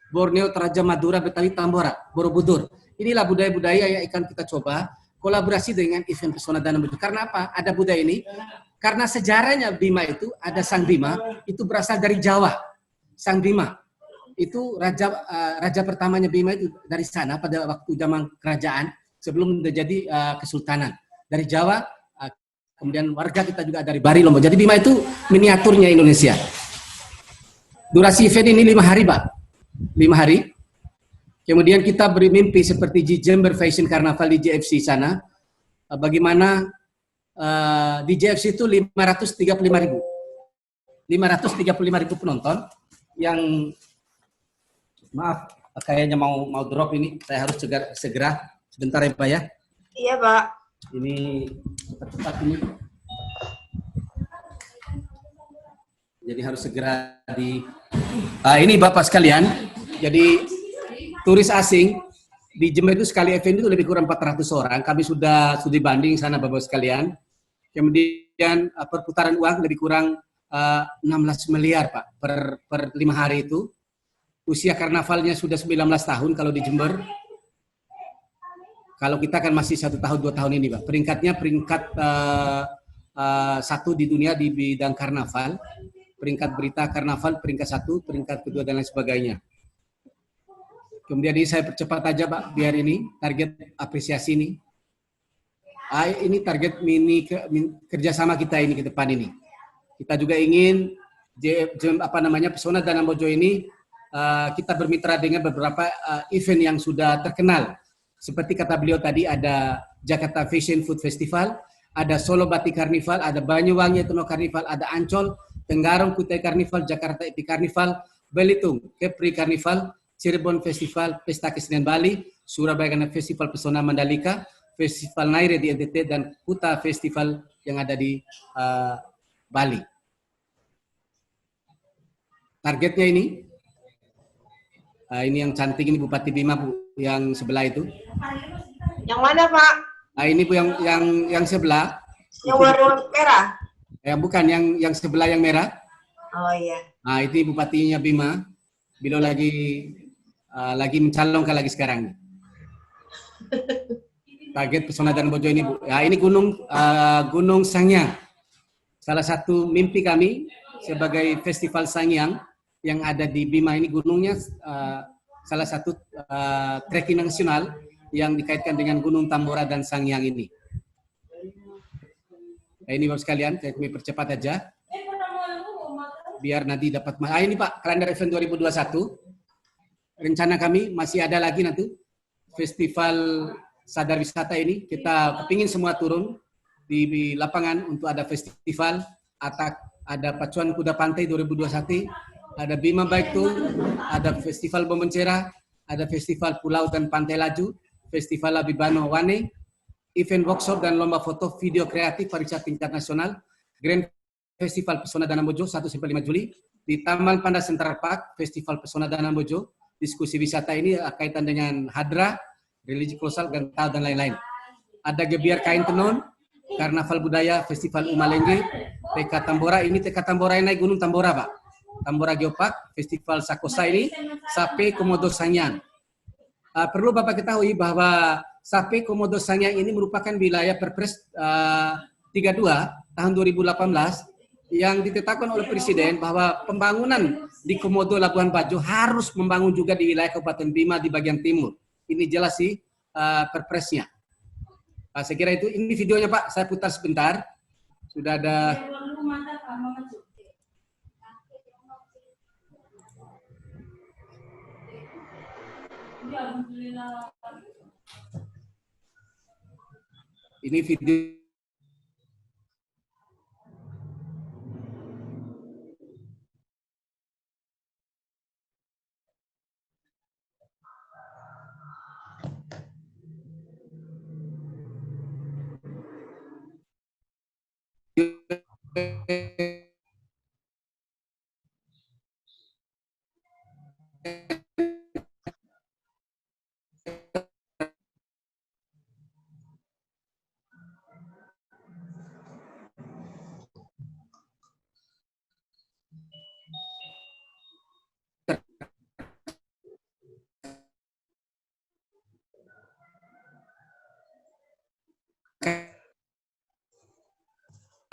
Borneo, Toraja, Madura, Betawi, Tambora, Borobudur. Inilah budaya-budaya yang akan kita coba kolaborasi dengan event Pesona Danau Bojo. Karena apa? Ada budaya ini. karena sejarahnya Bima itu ada Sang Bima itu berasal dari Jawa. Sang Bima itu raja pertamanya Bima itu dari sana pada waktu zaman kerajaan sebelum terjadi kesultanan dari Jawa. Kemudian warga kita juga dari Bari, Lombok. Jadi Bima itu miniaturnya Indonesia. Durasi event ini 5 hari, Pak. 5 hari. Kemudian kita bermimpi seperti di Jember Fashion Carnival di JFC sana. Bagaimana di JFC itu 535.000. 535.000 penonton yang maaf kayaknya mau drop ini. Saya harus segera sebentar ya, Pak ya. Iya, Pak. Ini cepat ini. Jadi harus segera ini Bapak sekalian. Jadi turis asing di Jember itu sekali event itu lebih kurang 400 orang. Kami sudah studi banding sana Bapak sekalian. Kemudian perputaran uang lebih kurang 16 miliar Pak per 5 hari itu. Usia karnavalnya sudah 19 tahun kalau di Jember. Kalau kita kan masih 1 tahun 2 tahun ini Pak. Peringkatnya peringkat 1 di dunia di bidang karnaval. Peringkat berita karnaval peringkat 1, peringkat kedua dan lain sebagainya. Kemudian ini saya percepat aja Pak, biar ini target apresiasi ini. Ini target kerjasama kita ini ke depan ini. Kita juga ingin Pesona Danau Bojo ini kita bermitra dengan beberapa event yang sudah terkenal. Seperti kata beliau tadi ada Jakarta Fashion Food Festival, ada Solo Batik Carnival, ada Banyuwangi Ethno Carnival, ada Ancol, Tenggarong Kutai Carnival, Jakarta Epic Carnival, Belitung Kepri Carnival, Cirebon Festival Pesta Kesenian Bali, Surabaya Festival Pesona Mandalika, Festival Naire di NTT, dan Kuta Festival yang ada di Bali. Targetnya ini yang cantik ini Bupati Bima Bu, yang sebelah itu. Yang mana Pak? Ini Bu yang sebelah. Yang warna merah? Bukan, yang sebelah yang merah. Oh iya. Nah, itu Bupatinya Bima. Beliau lagi mencalonkan lagi sekarang. Target Pesona Danau Bojo ini Bu. Ya, ini Gunung Sangyang. Salah satu mimpi kami sebagai Festival Sangyang yang ada di Bima ini, gunungnya salah satu trekking nasional yang dikaitkan dengan Gunung Tambora dan Sangyang ini. Nah, ini Bapak sekalian, kami percepat aja biar nanti dapat. Ini Pak, kalender event 2021. Rencana kami masih ada lagi nanti festival sadar wisata ini. Kita kepingin semua turun di lapangan untuk ada festival. Ada Pacuan Kuda Pantai 2021, ada Bima Bike Tour, ada Festival Bombencera, ada Festival Pulau dan Pantai Laju, Festival Abibano Wane, event workshop dan lomba foto video kreatif pariwisata tingkat nasional, Grand Festival Pesona Danau Bojo 1-5 Juli, di Taman Panda Central Park, Festival Pesona Danau Bojo, diskusi wisata ini kaitan dengan hadra, religi kolosal, gantau, dan lain-lain. Ada Gebiar Kain Tenun, Karnaval Budaya, Festival Umalenge, TK Tambora, ini TK Tambora yang naik Gunung Tambora Pak. Tambora Geopark, Festival Sakosa ini, Sape Komodo Sangyang. Perlu Bapak ketahui bahwa Sape Komodo Sangyang ini merupakan wilayah Perpres 32 tahun 2018 yang ditetapkan oleh Presiden bahwa pembangunan di Komodo Labuan Bajo harus membangun juga di wilayah Kabupaten Bima di bagian timur. Ini jelas sih Perpresnya. Saya kira itu. Ini videonya Pak, saya putar sebentar. Sudah ada. Ini video.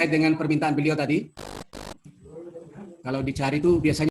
terkait dengan permintaan beliau tadi. Kalau dicari itu biasanya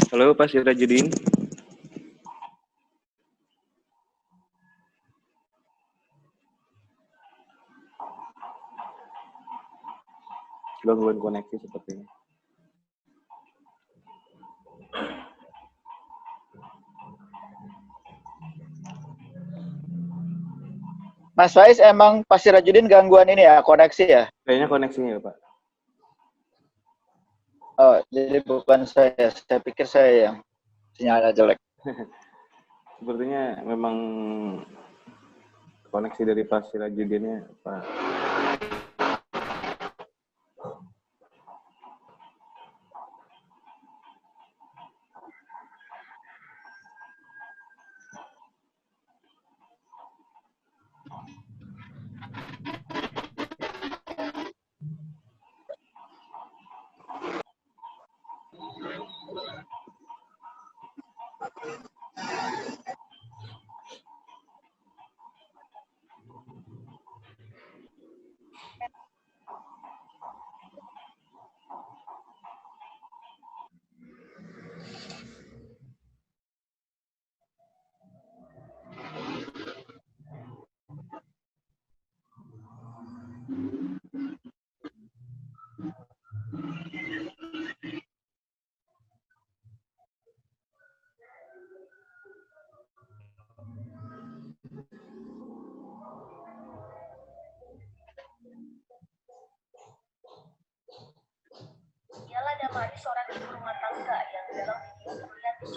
Halo Pak Sirajudin. Gangguan koneksi sepertinya. Mas Faiz, emang Pak Sirajudin gangguan ini ya, koneksi ya? Kayaknya koneksinya ya Pak. Oh, jadi bukan saya pikir saya yang sinyalnya jelek. Sepertinya memang koneksi dari Pak Sirajudinnya Pak.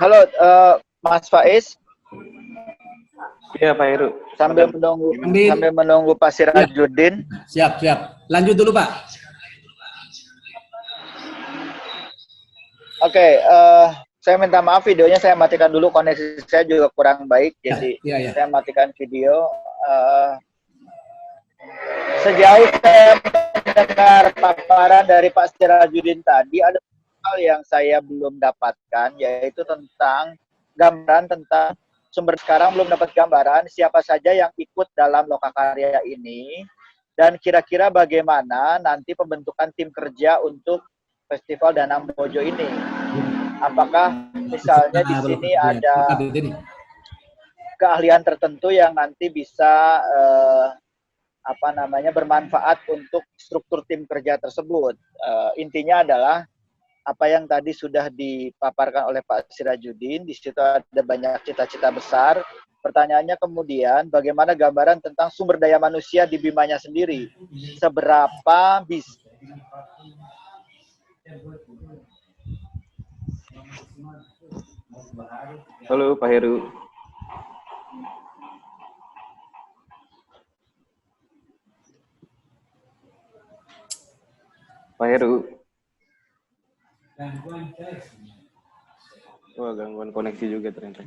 Halo, Mas Faiz. Iya Pak Heru. Sambil menunggu Pak Sirajudin. siap. Lanjut dulu Pak. Oke, saya minta maaf videonya saya matikan dulu, koneksi saya juga kurang baik, jadi Ya. saya matikan video. Sejauh saya mendengar paparan dari Pak Sirajudin tadi, ada hal yang saya belum dapatkan, yaitu tentang gambaran tentang sumber. Sekarang belum dapat gambaran siapa saja yang ikut dalam Lokakarya ini, dan kira-kira bagaimana nanti pembentukan tim kerja untuk Festival Danang Bojo ini. Apakah misalnya di sini ada keahlian tertentu yang nanti bisa bermanfaat untuk struktur tim kerja tersebut. Intinya adalah apa yang tadi sudah dipaparkan oleh Pak Sirajudin, di situ ada banyak cita-cita besar. Pertanyaannya kemudian, bagaimana gambaran tentang sumber daya manusia di BIMA-nya sendiri? Seberapa bisa? Halo Pak Heru. Pak Heru. Wah, gangguan koneksi juga ternyata.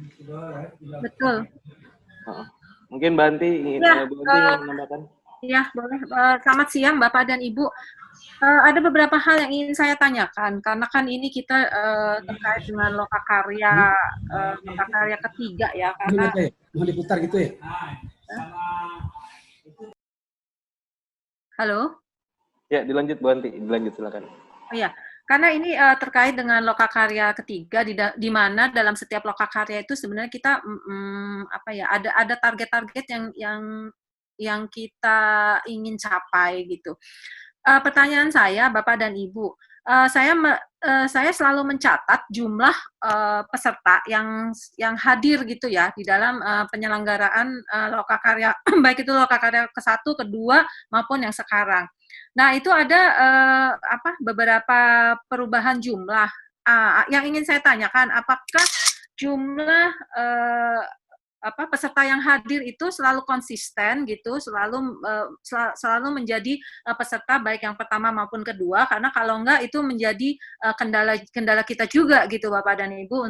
Betul. Mungkin Mbak Anti ingin menambahkan? Ya, boleh. Selamat siang Bapak dan Ibu. Ada beberapa hal yang ingin saya tanyakan, karena kan ini kita terkait dengan lokakarya ketiga ya. Karena mau diputar gitu ya? Halo? Ya, dilanjut Bu Anti, dilanjut silakan. Oh ya, karena ini terkait dengan lokakarya ketiga, di mana dalam setiap lokakarya itu sebenarnya kita ada target-target yang kita ingin capai gitu. Pertanyaan saya, Bapak dan Ibu, saya selalu mencatat jumlah peserta yang hadir gitu ya di dalam penyelenggaraan lokakarya, baik itu lokakarya ke-1, ke-2 maupun yang sekarang. Nah, itu ada beberapa perubahan jumlah. Yang ingin saya tanyakan, apakah jumlah peserta yang hadir itu selalu konsisten gitu, selalu menjadi peserta baik yang pertama maupun kedua, karena kalau enggak itu menjadi kendala kita juga gitu Bapak dan Ibu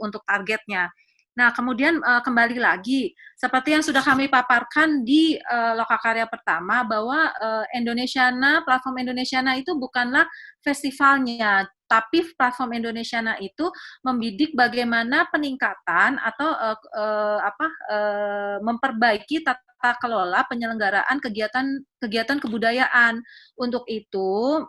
untuk targetnya. Nah, kemudian kembali lagi, seperti yang sudah kami paparkan di lokakarya pertama, bahwa platform Indonesiana itu bukanlah festivalnya, tapi platform Indonesiana itu membidik bagaimana peningkatan atau memperbaiki tata kelola penyelenggaraan kegiatan kebudayaan. Untuk itu,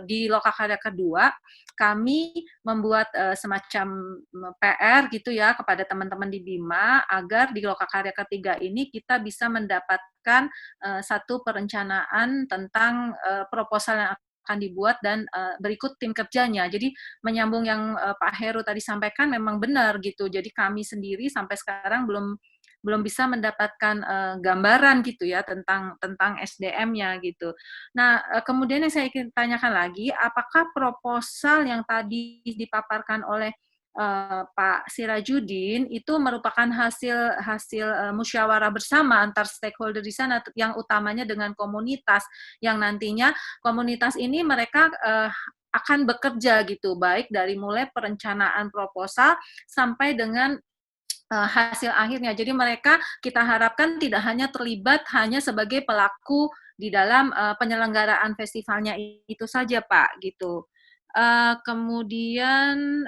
di lokakarya kedua, kami membuat semacam PR gitu ya kepada teman-teman di BIMA agar di lokakarya ketiga ini kita bisa mendapatkan satu perencanaan tentang proposal yang akan dibuat dan berikut tim kerjanya. Jadi menyambung yang Pak Heru tadi sampaikan memang benar gitu. Jadi kami sendiri sampai sekarang belum bisa mendapatkan gambaran gitu ya tentang SDM-nya gitu. Nah, kemudian yang saya ingin tanyakan lagi, apakah proposal yang tadi dipaparkan oleh Pak Sirajudin itu merupakan hasil musyawarah bersama antar stakeholder di sana, yang utamanya dengan komunitas, yang nantinya komunitas ini mereka akan bekerja gitu, baik dari mulai perencanaan proposal sampai dengan hasil akhirnya. Jadi mereka kita harapkan tidak hanya terlibat hanya sebagai pelaku di dalam penyelenggaraan festivalnya itu saja, Pak, gitu. Kemudian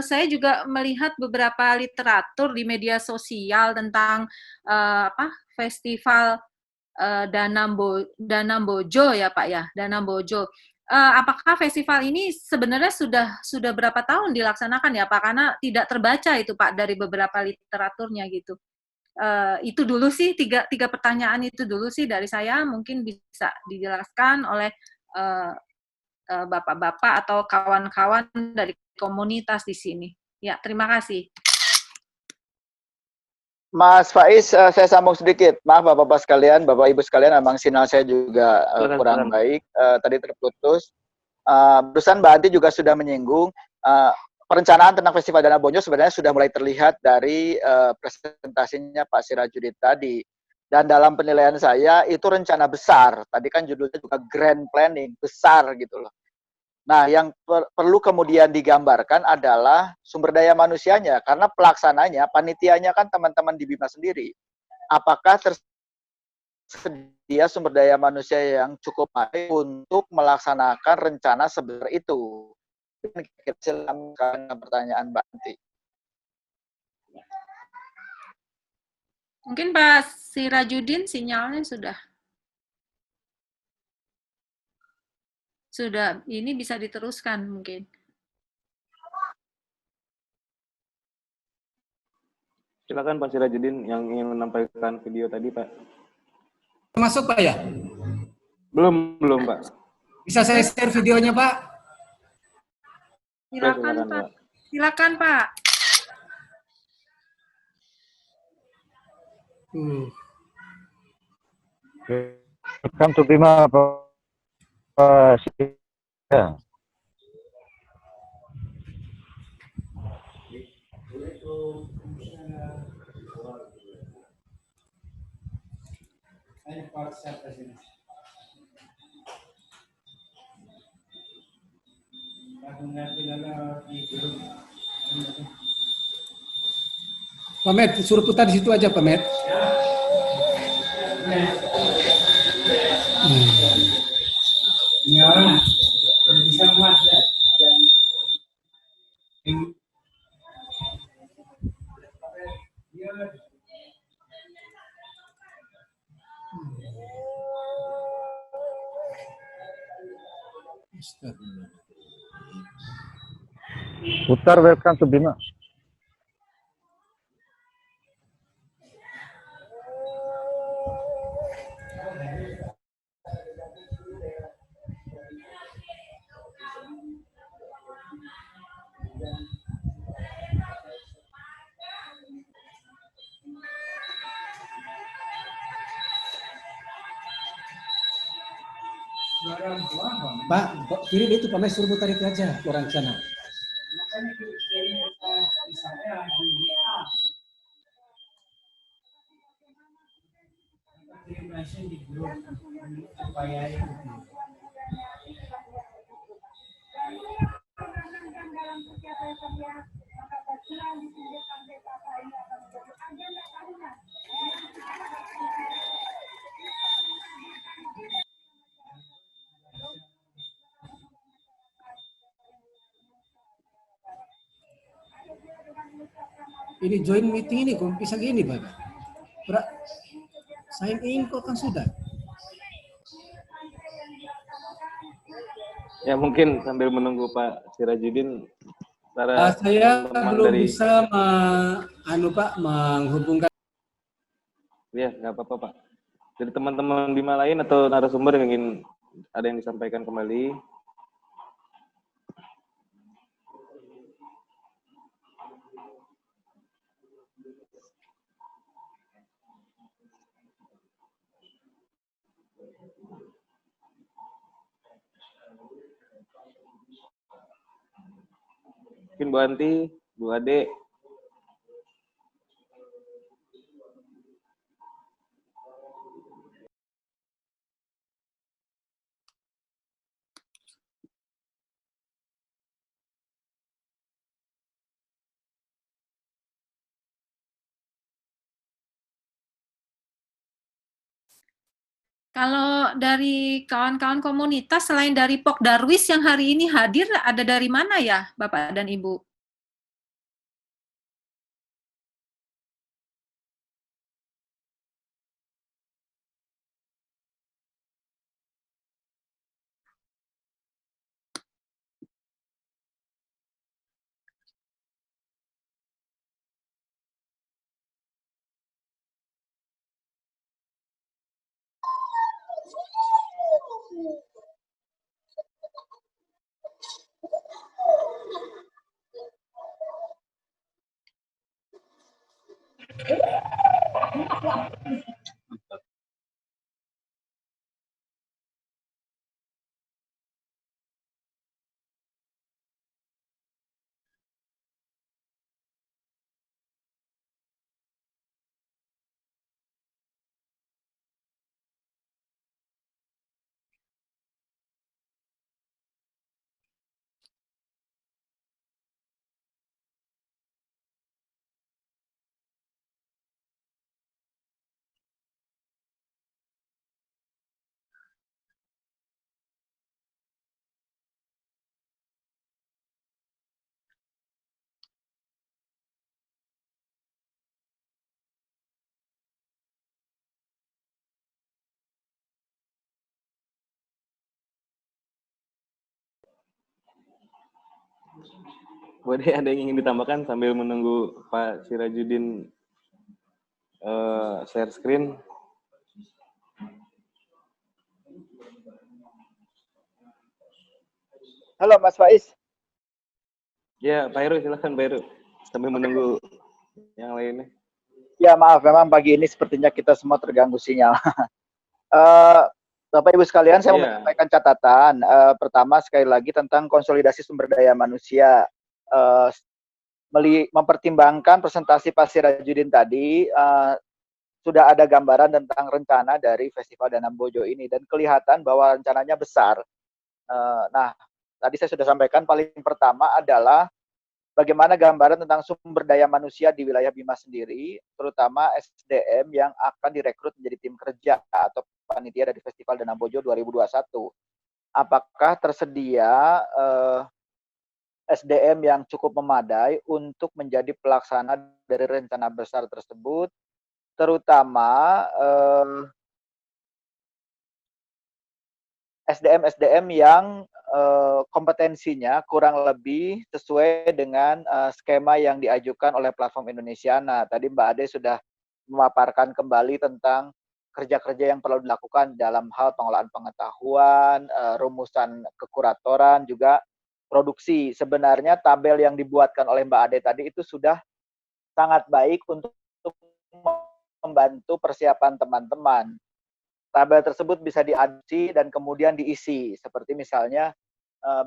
saya juga melihat beberapa literatur di media sosial tentang festival Danambojo ya Pak ya, Danambojo. Apakah festival ini sebenarnya sudah berapa tahun dilaksanakan ya Pak? Karena tidak terbaca itu Pak dari beberapa literaturnya gitu. Itu dulu sih tiga pertanyaan itu dulu sih dari saya, mungkin bisa dijelaskan oleh bapak-bapak atau kawan-kawan dari komunitas di sini. Ya, terima kasih. Mas Faiz, saya sambung sedikit. Maaf Bapak-Bapak sekalian, Bapak Ibu sekalian, memang sinyal saya juga kurang baik. Tadi terputus. Barusan Mbak Anti juga sudah menyinggung, perencanaan tentang Festival Danambojo sebenarnya sudah mulai terlihat dari presentasinya Pak Sirajudin tadi. Dan dalam penilaian saya, itu rencana besar. Tadi kan judulnya juga grand planning, besar gitu loh. Nah, yang perlu kemudian digambarkan adalah sumber daya manusianya, karena pelaksananya, panitianya kan teman-teman di BIMA sendiri. Apakah tersedia sumber daya manusia yang cukup baik untuk melaksanakan rencana sebesar itu? Silakan pertanyaan Mbak Anti. Mungkin Pak Sirajudin sinyalnya sudah ini bisa diteruskan mungkin. Silakan Pak Sirajudin yang ingin menampilkan video tadi, Pak. Masuk Pak ya? Belum Pak. Bisa saya share videonya Pak? Silakan Pak. Silakan Pak. Welcome to Bima, Pak. Ya. Pak Met, suruh putar di situ aja Pak Met. Ini orang bisa muat ya. Putar welcome to Bima. Pak, kirim itu Pak Met, suruh putar itu aja orang sana. Ini join meeting ini kok bisa gini Pak? Sign in kok kan sudah. Ya mungkin sambil menunggu Pak Sirajudin. Saya belum bisa menghubungkan. Ya nggak apa-apa Pak. Dari teman-teman Bima lain atau narasumber yang ingin ada yang disampaikan kembali. Mungkin Bu Anti, Bu Ade. Kalau dari kawan-kawan komunitas, selain dari Pok Darwis yang hari ini hadir, ada dari mana ya, Bapak dan Ibu? Bu Ade, ada yang ingin ditambahkan sambil menunggu Pak Sirajudin share screen. Halo Mas Faiz. Ya, Pak Heru, silakan Pak Heru. Sambil menunggu yang lainnya. Ya maaf, memang pagi ini sepertinya kita semua terganggu sinyal. Bapak Ibu sekalian, saya mau menyampaikan catatan. Pertama, sekali lagi tentang konsolidasi sumber daya manusia. Mempertimbangkan presentasi Pak Sirajudin tadi, sudah ada gambaran tentang rencana dari Festival Danam Bojo ini, dan kelihatan bahwa rencananya besar. Nah, tadi saya sudah sampaikan, paling pertama adalah bagaimana gambaran tentang sumber daya manusia di wilayah Bima sendiri, terutama SDM yang akan direkrut menjadi tim kerja atau panitia dari Festival Danam Bojo 2021. Apakah tersedia SDM yang cukup memadai untuk menjadi pelaksana dari rencana besar tersebut, terutama SDM-SDM yang kompetensinya kurang lebih sesuai dengan skema yang diajukan oleh platform Indonesiana. Tadi Mbak Ade sudah memaparkan kembali tentang kerja-kerja yang perlu dilakukan dalam hal pengelolaan pengetahuan, rumusan kekuratoran, juga produksi. Sebenarnya tabel yang dibuatkan oleh Mbak Ade tadi itu sudah sangat baik untuk membantu persiapan teman-teman. Tabel tersebut bisa diadopsi dan kemudian diisi, seperti misalnya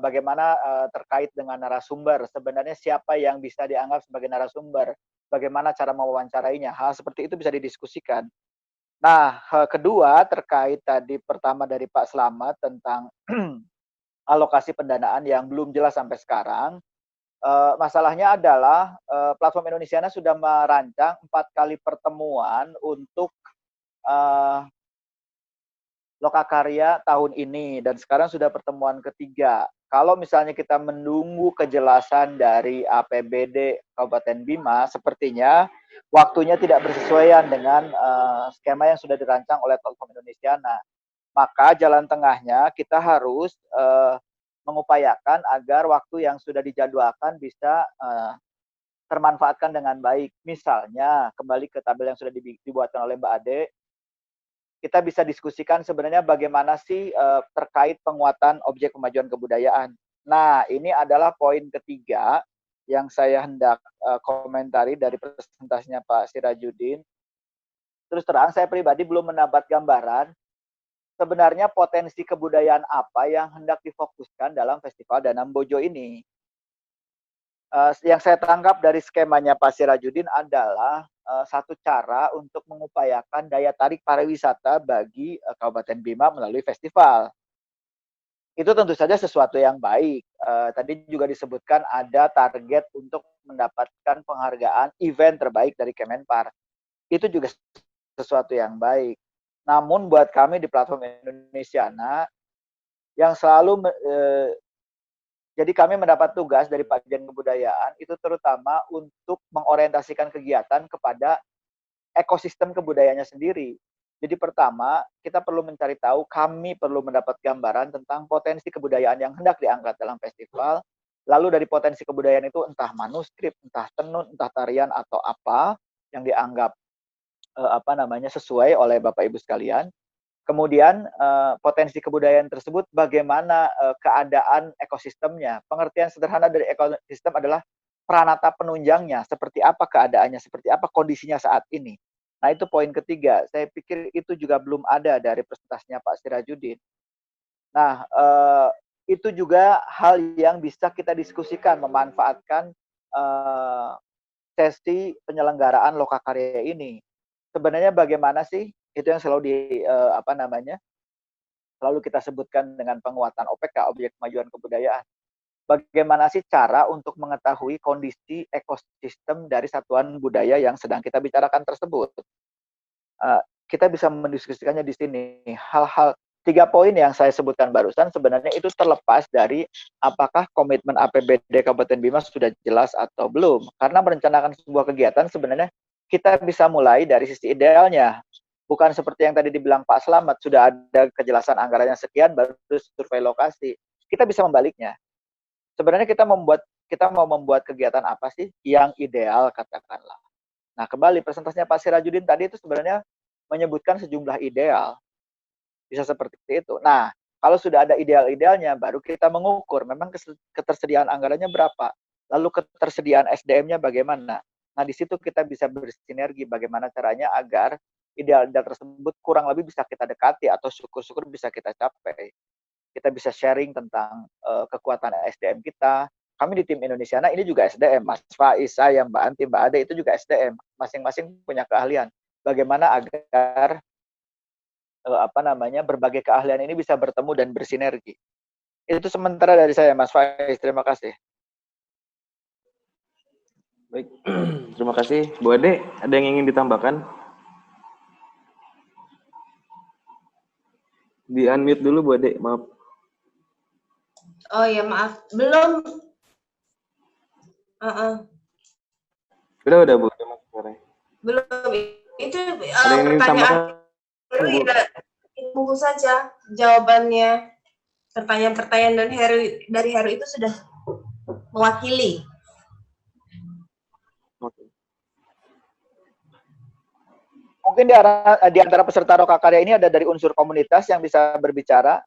bagaimana terkait dengan narasumber, sebenarnya siapa yang bisa dianggap sebagai narasumber, bagaimana cara mewawancarainya, hal seperti itu bisa didiskusikan. Nah, kedua terkait tadi pertama dari Pak Slamet tentang alokasi pendanaan yang belum jelas sampai sekarang. Masalahnya adalah platform Indonesiana sudah merancang 4 kali pertemuan untuk Lokakarya tahun ini, dan sekarang sudah pertemuan ketiga. Kalau misalnya kita menunggu kejelasan dari APBD Kabupaten Bima, sepertinya waktunya tidak bersesuaian dengan skema yang sudah dirancang oleh Platform Indonesiana. Maka jalan tengahnya kita harus mengupayakan agar waktu yang sudah dijadwalkan bisa termanfaatkan dengan baik. Misalnya, kembali ke tabel yang sudah dibuatkan oleh Mbak Ade, kita bisa diskusikan sebenarnya bagaimana sih terkait penguatan objek pemajuan kebudayaan. Nah, ini adalah poin ketiga yang saya hendak komentari dari presentasinya Pak Sirajudin. Terus terang, saya pribadi belum mendapat gambaran sebenarnya potensi kebudayaan apa yang hendak difokuskan dalam Festival Danam Bojo ini. Yang saya tangkap dari skemanya Pak Sirajudin adalah satu cara untuk mengupayakan daya tarik pariwisata bagi Kabupaten Bima melalui festival. Itu tentu saja sesuatu yang baik. Tadi juga disebutkan ada target untuk mendapatkan penghargaan event terbaik dari Kemenpar. Itu juga sesuatu yang baik. Namun buat kami di platform Indonesiana yang selalu jadi kami mendapat tugas dari Pagdian Kebudayaan itu terutama untuk mengorientasikan kegiatan kepada ekosistem kebudayaannya sendiri. Jadi pertama, kita perlu mencari tahu, kami perlu mendapat gambaran tentang potensi kebudayaan yang hendak diangkat dalam festival. Lalu dari potensi kebudayaan itu entah manuskrip, entah tenun, entah tarian atau apa yang dianggap sesuai oleh Bapak Ibu sekalian. Kemudian potensi kebudayaan tersebut bagaimana keadaan ekosistemnya. Pengertian sederhana dari ekosistem adalah pranata penunjangnya, seperti apa keadaannya, seperti apa kondisinya saat ini. Nah, itu poin ketiga. Saya pikir itu juga belum ada dari presentasinya Pak Sirajudin. Nah, itu juga hal yang bisa kita diskusikan, memanfaatkan sesi penyelenggaraan Lokakarya ini. Sebenarnya bagaimana sih? Itu yang selalu selalu kita sebutkan dengan penguatan OPK, objek kemajuan kebudayaan. Bagaimana sih cara untuk mengetahui kondisi ekosistem dari satuan budaya yang sedang kita bicarakan tersebut? Kita bisa mendiskusikannya di sini. Hal-hal 3 poin yang saya sebutkan barusan sebenarnya itu terlepas dari apakah komitmen APBD Kabupaten Bima sudah jelas atau belum. Karena merencanakan sebuah kegiatan sebenarnya kita bisa mulai dari sisi idealnya. Bukan seperti yang tadi dibilang Pak Slamet, sudah ada kejelasan anggarannya sekian, baru survei lokasi. Kita bisa membaliknya. Sebenarnya kita mau membuat kegiatan apa sih yang ideal, katakanlah. Nah, kembali presentasinya Pak Sirajudin tadi itu sebenarnya menyebutkan sejumlah ideal. Bisa seperti itu. Nah, kalau sudah ada ideal-idealnya, baru kita mengukur memang ketersediaan anggarannya berapa. Lalu ketersediaan SDM-nya bagaimana. Nah, di situ kita bisa bersinergi bagaimana caranya agar ideal-ideal tersebut kurang lebih bisa kita dekati atau syukur-syukur bisa kita capai. Kita bisa sharing tentang kekuatan SDM kita. Kami di tim Indonesiana ini juga SDM, Mas Faiz, saya, Mbak Anti, Mbak Ade itu juga SDM. Masing-masing punya keahlian. Bagaimana agar berbagai keahlian ini bisa bertemu dan bersinergi. Itu sementara dari saya, Mas Faiz. Terima kasih. Baik, terima kasih. Bu Ade, ada yang ingin ditambahkan? Di unmute dulu Bu Ade, maaf. Oh ya maaf, belum. Udah Bu, udah masuk suaranya. Belum. Itu Ada yang ingin ditambahkan? pertanyaan Ibu saja jawabannya. Pertanyaan-pertanyaan dari Heru itu sudah mewakili. Mungkin di antara peserta Lokakarya ini ada dari unsur komunitas yang bisa berbicara.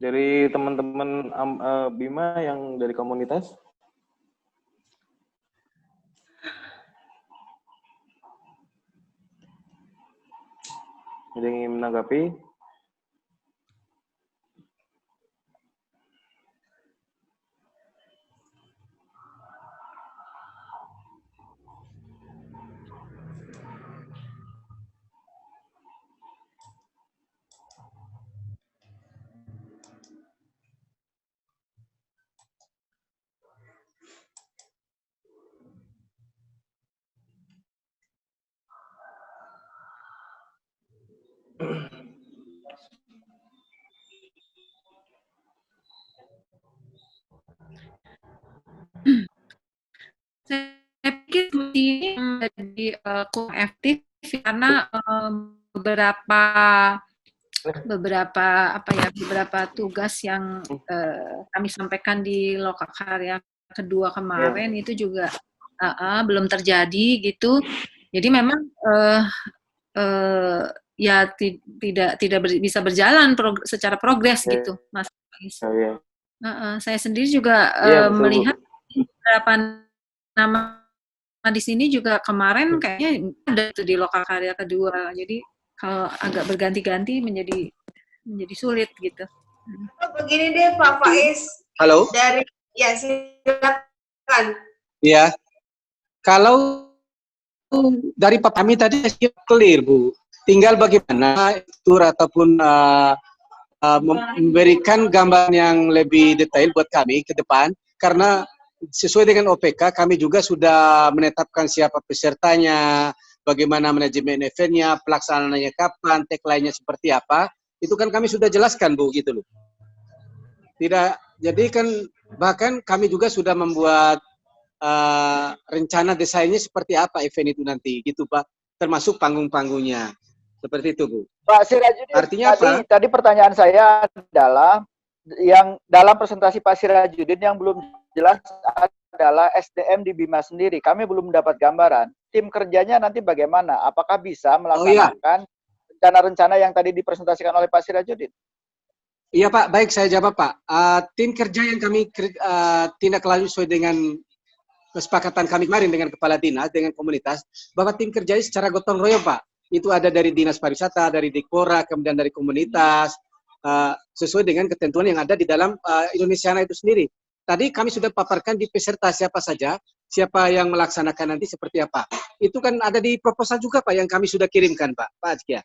Dari teman-teman Bima yang dari komunitas? Ada yang ingin menanggapi? Saya pikir ini menjadi kurang efektif karena beberapa tugas yang kami sampaikan di Lokakarya kedua kemarin itu juga belum terjadi gitu. Jadi memang ya tidak bisa berjalan secara progres gitu, Mas. Saya sendiri juga melihat beberapa nama di sini juga kemarin kayaknya ada itu di Lokakarya kedua. Jadi kalau agak berganti-ganti menjadi sulit gitu. Begini deh Pak Faiz. Halo. Silakan. Iya. Kalau dari Pak Pami tadi clear Bu. Tinggal bagaimana tur ataupun memberikan gambaran yang lebih detail buat kami ke depan, karena sesuai dengan OPK kami juga sudah menetapkan siapa pesertanya, bagaimana manajemen eventnya, pelaksanaannya kapan, tagline-nya seperti apa, itu kan kami sudah jelaskan Bu, gitu loh. Tidak, jadi kan bahkan kami juga sudah membuat rencana desainnya seperti apa event itu nanti, gitu Pak, termasuk panggung-panggungnya, seperti itu Bu. Pak Sirajudin, artinya tadi pertanyaan saya adalah yang dalam presentasi Pak Sirajudin yang belum jelas adalah SDM di Bima sendiri. Kami belum mendapat gambaran. Tim kerjanya nanti bagaimana? Apakah bisa melaksanakan rencana-rencana yang tadi dipresentasikan oleh Pak Sirajudin? Iya Pak, baik saya jawab Pak. Tim kerja yang kami tindak lanjut sesuai dengan kesepakatan kami kemarin dengan kepala dinas, dengan komunitas, bahwa tim kerjanya secara gotong royong Pak. Itu ada dari Dinas Pariwisata, dari Dikpora, kemudian dari komunitas, sesuai dengan ketentuan yang ada di dalam Indonesiana itu sendiri. Tadi kami sudah paparkan di peserta siapa saja, siapa yang melaksanakan nanti seperti apa. Itu kan ada di proposal juga Pak yang kami sudah kirimkan Pak Azkia.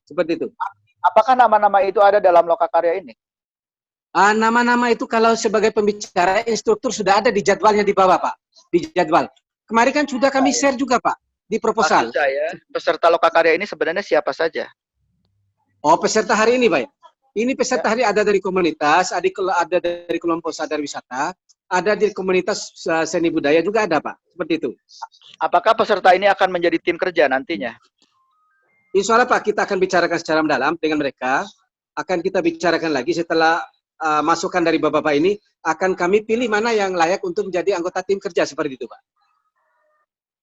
Seperti itu. Apakah nama-nama itu ada dalam Lokakarya ini? Nama-nama itu kalau sebagai pembicara instruktur sudah ada di jadwalnya di bawah Pak. Di jadwal. Kemarin kan sudah kami share juga Pak di proposal. Maksud saya, peserta Lokakarya ini sebenarnya siapa saja? Oh, peserta hari ini Pak. Ini peserta hari ada dari komunitas, ada dari kelompok sadar wisata, ada di komunitas seni budaya juga ada Pak, seperti itu. Apakah peserta ini akan menjadi tim kerja nantinya? Insya Allah Pak, kita akan bicarakan secara mendalam dengan mereka. Akan kita bicarakan lagi setelah masukan dari Bapak-Bapak ini, akan kami pilih mana yang layak untuk menjadi anggota tim kerja seperti itu Pak.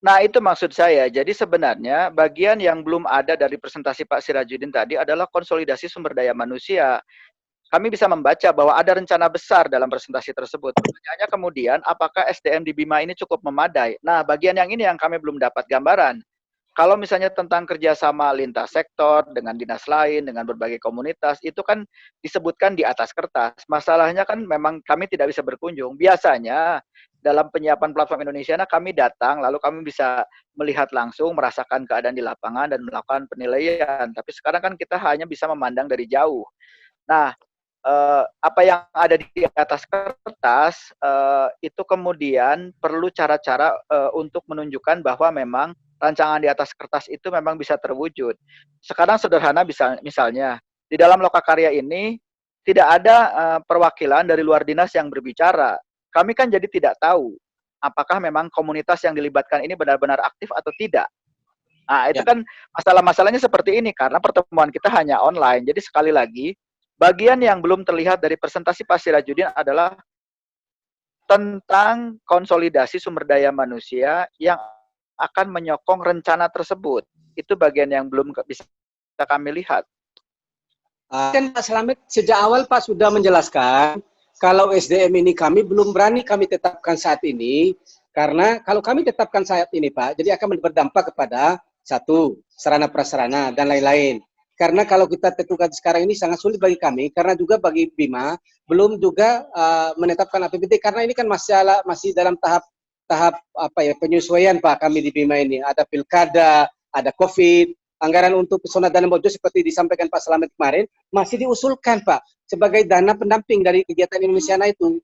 Nah, itu maksud saya. Jadi sebenarnya bagian yang belum ada dari presentasi Pak Sirajudin tadi adalah konsolidasi sumber daya manusia. Kami bisa membaca bahwa ada rencana besar dalam presentasi tersebut. Pertanyaannya kemudian, apakah SDM di Bima ini cukup memadai? Nah, bagian yang ini yang kami belum dapat gambaran. Kalau misalnya tentang kerjasama lintas sektor, dengan dinas lain, dengan berbagai komunitas, itu kan disebutkan di atas kertas. Masalahnya kan memang kami tidak bisa berkunjung. Biasanya dalam penyiapan platform Indonesia, kami datang, lalu kami bisa melihat langsung, merasakan keadaan di lapangan, dan melakukan penilaian. Tapi sekarang kan kita hanya bisa memandang dari jauh. Nah, apa yang ada di atas kertas itu kemudian perlu cara-cara untuk menunjukkan bahwa memang rancangan di atas kertas itu memang bisa terwujud. Sekarang sederhana misalnya di dalam lokakarya ini tidak ada perwakilan dari luar dinas yang berbicara. Kami kan jadi tidak tahu apakah memang komunitas yang dilibatkan ini benar-benar aktif atau tidak. Nah, itu kan masalah-masalahnya seperti ini karena pertemuan kita hanya online. Jadi sekali lagi, bagian yang belum terlihat dari presentasi Pak Sirajudin adalah tentang konsolidasi sumber daya manusia yang akan menyokong rencana tersebut. Itu bagian yang belum bisa kami lihat. Kan Pak Slamet sejak awal Pak sudah menjelaskan kalau SDM ini kami belum berani kami tetapkan saat ini karena kalau kami tetapkan saat ini Pak, jadi akan berdampak kepada satu sarana prasarana dan lain-lain. Karena kalau kita tentukan sekarang ini sangat sulit bagi kami, karena juga bagi Bima belum juga menetapkan APBD karena ini kan masih dalam tahap apa ya penyesuaian Pak kami di Bima ini. Ada pilkada, ada COVID, anggaran untuk pesona dana bojo seperti disampaikan Pak Slamet kemarin masih diusulkan Pak sebagai dana pendamping dari kegiatan Indonesiana itu.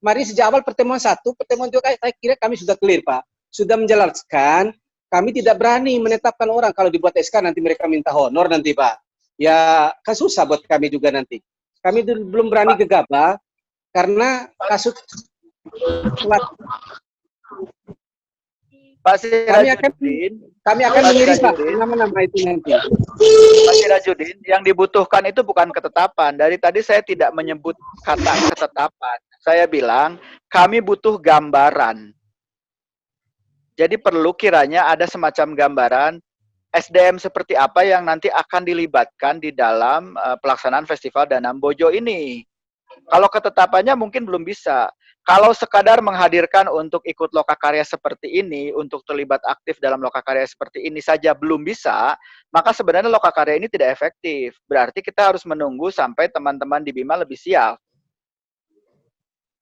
Mari sejak awal pertemuan juga saya kira kami sudah clear Pak, sudah menjelaskan. Kami tidak berani menetapkan orang kalau dibuat SK nanti mereka minta honor nanti Pak. Ya kan susah buat kami juga nanti. Kami belum berani gegabah karena kasus Pak Sirajudin, kami akan mengirim Pak nama-nama itu nanti. Pak Sirajudin, yang dibutuhkan itu bukan ketetapan. Dari tadi saya tidak menyebut kata ketetapan. Saya bilang kami butuh gambaran. Jadi perlu kiranya ada semacam gambaran SDM seperti apa yang nanti akan dilibatkan di dalam pelaksanaan Festival Danam Bojo ini. Kalau ketetapannya mungkin belum bisa. Kalau sekadar menghadirkan untuk ikut lokakarya seperti ini, untuk terlibat aktif dalam lokakarya seperti ini saja belum bisa, maka sebenarnya lokakarya ini tidak efektif. Berarti kita harus menunggu sampai teman-teman di Bima lebih siap.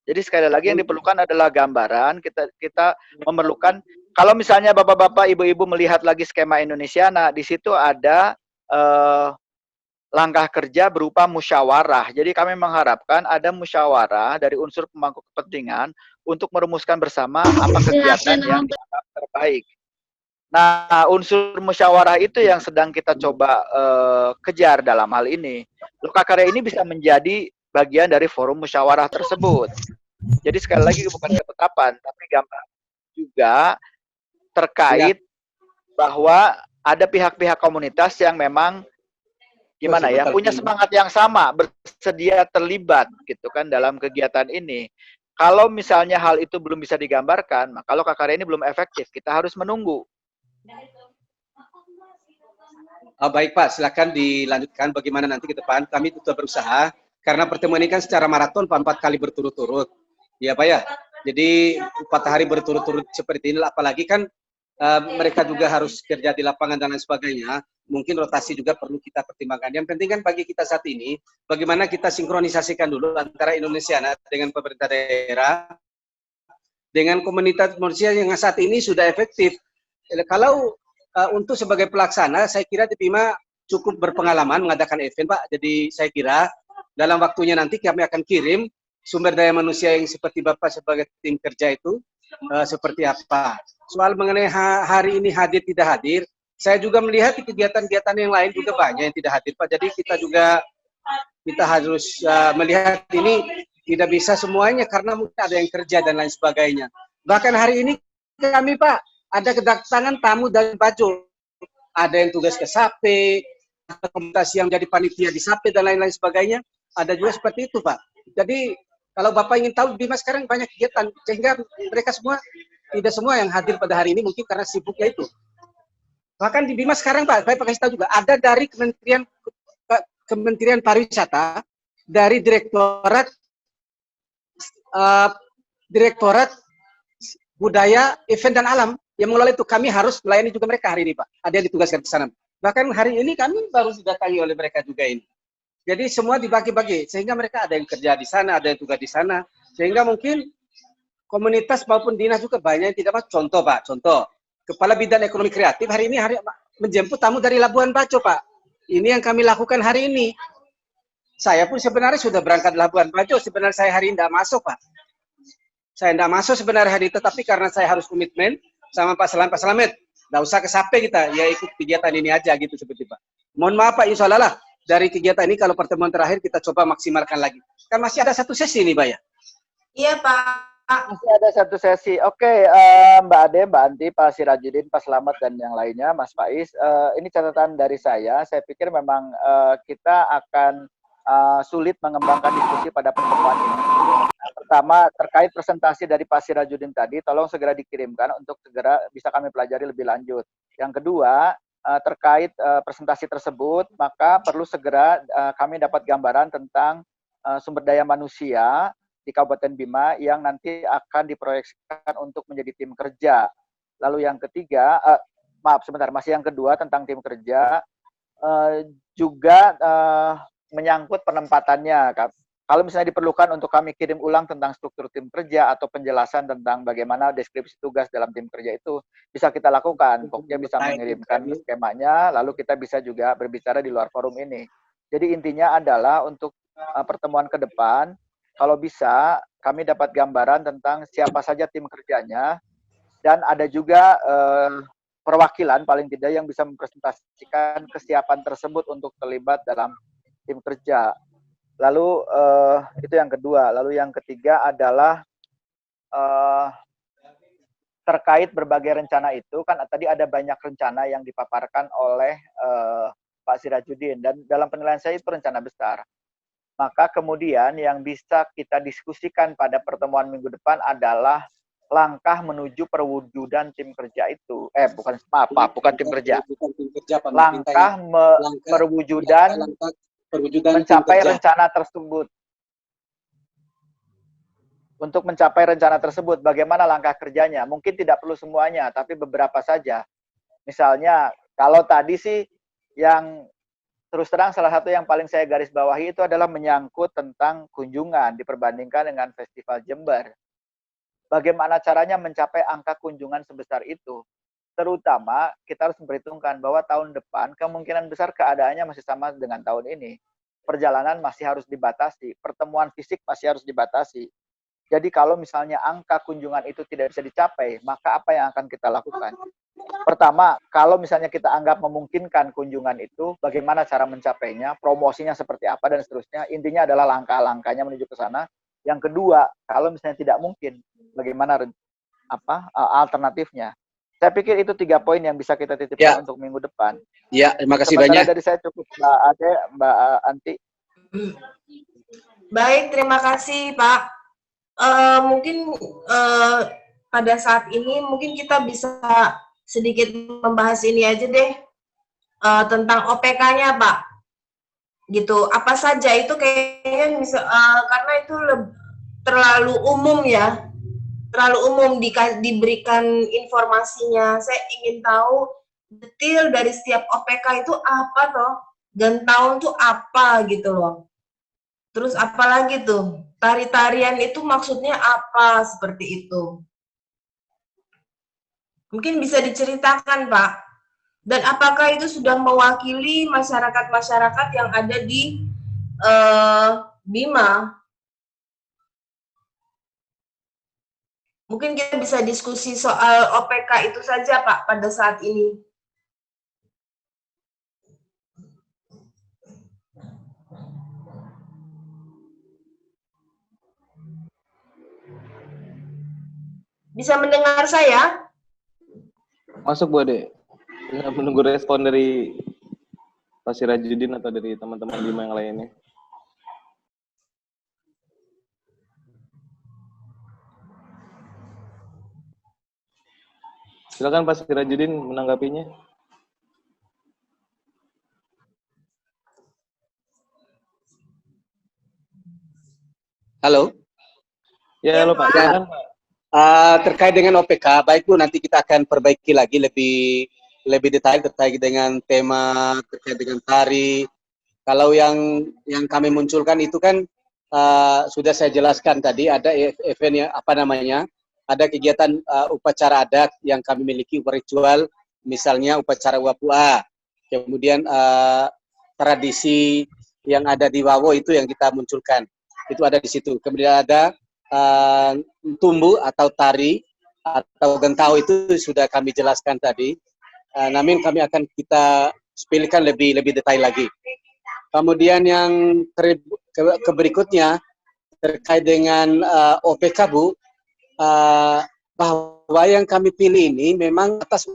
Jadi sekali lagi yang diperlukan adalah gambaran. Kita memerlukan, kalau misalnya bapak-bapak, ibu-ibu melihat lagi skema Indonesiana, di situ ada langkah kerja berupa musyawarah. Jadi kami mengharapkan ada musyawarah dari unsur pemangku kepentingan untuk merumuskan bersama apa kegiatan yang terbaik. Nah, unsur musyawarah itu yang sedang kita coba kejar dalam hal ini. Lokakarya ini bisa menjadi bagian dari forum musyawarah tersebut. Jadi sekali lagi bukan ketetapan, tapi gambar juga terkait bahwa ada pihak-pihak komunitas yang memang gimana ya, punya semangat yang sama, bersedia terlibat gitu kan dalam kegiatan ini. Kalau misalnya hal itu belum bisa digambarkan, maka lokakarya ini belum efektif. Kita harus menunggu. Baik Pak, silakan dilanjutkan bagaimana nanti ke depan. Kami tetap berusaha karena pertemuan ini kan secara maraton 4 kali berturut-turut. Ya Pak ya. Jadi 4 hari berturut-turut seperti ini, apalagi kan mereka juga harus kerja di lapangan dan lain sebagainya. Mungkin rotasi juga perlu kita pertimbangkan. Yang penting kan bagi kita saat ini, bagaimana kita sinkronisasikan dulu antara Indonesia dengan pemerintah daerah, dengan komunitas manusia yang saat ini sudah efektif. Kalau untuk sebagai pelaksana, saya kira di Bima cukup berpengalaman mengadakan event Pak. Jadi saya kira dalam waktunya nanti kami akan kirim sumber daya manusia yang seperti Bapak sebagai tim kerja itu seperti apa. Soal mengenai hari ini hadir tidak hadir, saya juga melihat di kegiatan-kegiatan yang lain juga banyak yang tidak hadir Pak. Jadi kita harus melihat ini tidak bisa semuanya karena mungkin ada yang kerja dan lain sebagainya. Bahkan hari ini kami Pak, ada kedatangan tamu dari Bajo. Ada yang tugas ke SAPE, ada komunitas yang jadi panitia di SAPE dan lain-lain sebagainya. Ada juga seperti itu Pak. Jadi kalau Bapak ingin tahu, Bima sekarang banyak kegiatan, sehingga mereka semua, tidak semua yang hadir pada hari ini mungkin karena sibuknya itu. Bahkan di Bima sekarang Pak, saya kasih tahu juga, ada dari Kementerian Pariwisata, dari Direktorat Budaya, Event dan Alam, yang mengelola itu. Kami harus melayani juga mereka hari ini Pak. Ada yang ditugaskan ke sana. Bahkan hari ini kami baru didatangi oleh mereka juga ini. Jadi semua dibagi-bagi, sehingga mereka ada yang kerja di sana, ada yang tugas di sana. Sehingga mungkin komunitas maupun dinas juga banyak yang tidak masuk. Contoh Pak, contoh. Kepala Bidang Ekonomi Kreatif hari ini menjemput tamu dari Labuan Bajo Pak. Ini yang kami lakukan hari ini. Saya pun sebenarnya sudah berangkat Labuan Bajo, sebenarnya saya hari ini tidak masuk Pak. Saya tidak masuk sebenarnya hari ini, tetapi karena saya harus komitmen sama Pak Slamet, nggak usah ke SAPE kita, ya ikut kegiatan ini aja gitu seperti Pak. Mohon maaf Pak, insya Allah lah. Dari kegiatan ini kalau pertemuan terakhir kita coba maksimalkan lagi. Kan masih ada satu sesi nih Pak ya? Iya Pak. Masih ada satu sesi. Oke, Mbak Ade, Mbak Anti, Pak Sirajudin, Pak Slamet, dan yang lainnya, Mas Faiz. Ini catatan dari saya. Saya pikir memang kita akan sulit mengembangkan diskusi pada pertemuan ini. Pertama, terkait presentasi dari Pak Sirajudin tadi, tolong segera dikirimkan untuk segera bisa kami pelajari lebih lanjut. Yang kedua, terkait presentasi tersebut, maka perlu segera kami dapat gambaran tentang sumber daya manusia di Kabupaten Bima yang nanti akan diproyeksikan untuk menjadi tim kerja. Lalu yang ketiga, masih yang kedua tentang tim kerja, juga menyangkut penempatannya. Kalau misalnya diperlukan untuk kami kirim ulang tentang struktur tim kerja atau penjelasan tentang bagaimana deskripsi tugas dalam tim kerja itu, bisa kita lakukan. Pokoknya bisa mengirimkan skemanya, lalu kita bisa juga berbicara di luar forum ini. Jadi intinya adalah untuk pertemuan ke depan, kalau bisa kami dapat gambaran tentang siapa saja tim kerjanya, dan ada juga perwakilan paling tidak yang bisa mempresentasikan kesiapan tersebut untuk terlibat dalam tim kerja. Lalu itu yang kedua. Lalu yang ketiga adalah terkait berbagai rencana itu, kan tadi ada banyak rencana yang dipaparkan oleh Pak Sirajudin, dan dalam penilaian saya itu rencana besar. Maka kemudian yang bisa kita diskusikan pada pertemuan minggu depan adalah langkah menuju perwujudan tim kerja itu. Bukan tim kerja. Langkah perwujudan mencapai rencana tersebut. Untuk mencapai rencana tersebut, bagaimana langkah kerjanya? Mungkin tidak perlu semuanya, tapi beberapa saja. Misalnya, kalau tadi sih yang terus terang salah satu yang paling saya garis bawahi itu adalah menyangkut tentang kunjungan diperbandingkan dengan Festival Jember. Bagaimana caranya mencapai angka kunjungan sebesar itu? Terutama kita harus memperhitungkan bahwa tahun depan kemungkinan besar keadaannya masih sama dengan tahun ini. Perjalanan masih harus dibatasi, pertemuan fisik masih harus dibatasi. Jadi kalau misalnya angka kunjungan itu tidak bisa dicapai, maka apa yang akan kita lakukan? Pertama, kalau misalnya kita anggap memungkinkan kunjungan itu, bagaimana cara mencapainya, promosinya seperti apa, dan seterusnya. Intinya adalah langkah-langkahnya menuju ke sana. Yang kedua, kalau misalnya tidak mungkin, bagaimana alternatifnya. Saya pikir itu 3 poin yang bisa kita titipkan untuk minggu depan. Ya, terima kasih banyak. Dari saya cukup, Mbak Ade, Mbak Anti. Baik, terima kasih Pak. Mungkin pada saat ini mungkin kita bisa sedikit membahas ini aja deh, tentang OPK-nya Pak. Gitu, apa saja itu kayaknya karena itu terlalu umum ya. Terlalu umum diberikan informasinya. Saya ingin tahu detail dari setiap OPK itu apa toh, dan tahun tuh apa gitu loh. Terus apalagi tuh, tari-tarian itu maksudnya apa, seperti itu. Mungkin bisa diceritakan Pak. Dan apakah itu sudah mewakili masyarakat-masyarakat yang ada di Bima? Mungkin kita bisa diskusi soal OPK itu saja Pak pada saat ini. Bisa mendengar saya? Masuk Bu Ade. Ya, menunggu respon dari Pak Sirajudin atau dari teman-teman Bima yang lainnya. Silakan Pak Sirajudin menanggapinya. Halo. Ya, halo Pak. Silakan Pak. Terkait dengan OPK, baik Bu, nanti kita akan perbaiki lagi lebih detail terkait dengan tema, terkait dengan tari. Kalau yang kami munculkan itu kan sudah saya jelaskan tadi, ada event yang apa namanya, ada kegiatan upacara adat yang kami miliki, ritual, misalnya upacara Wapua, kemudian tradisi yang ada di Wawo itu yang kita munculkan, itu ada di situ. Kemudian ada tumbu atau tari atau gentau itu sudah kami jelaskan tadi. Namun kami akan kita sepilihkan lebih detail lagi. Kemudian yang berikutnya terkait dengan OPK Bu, bahwa yang kami pilih ini memang atas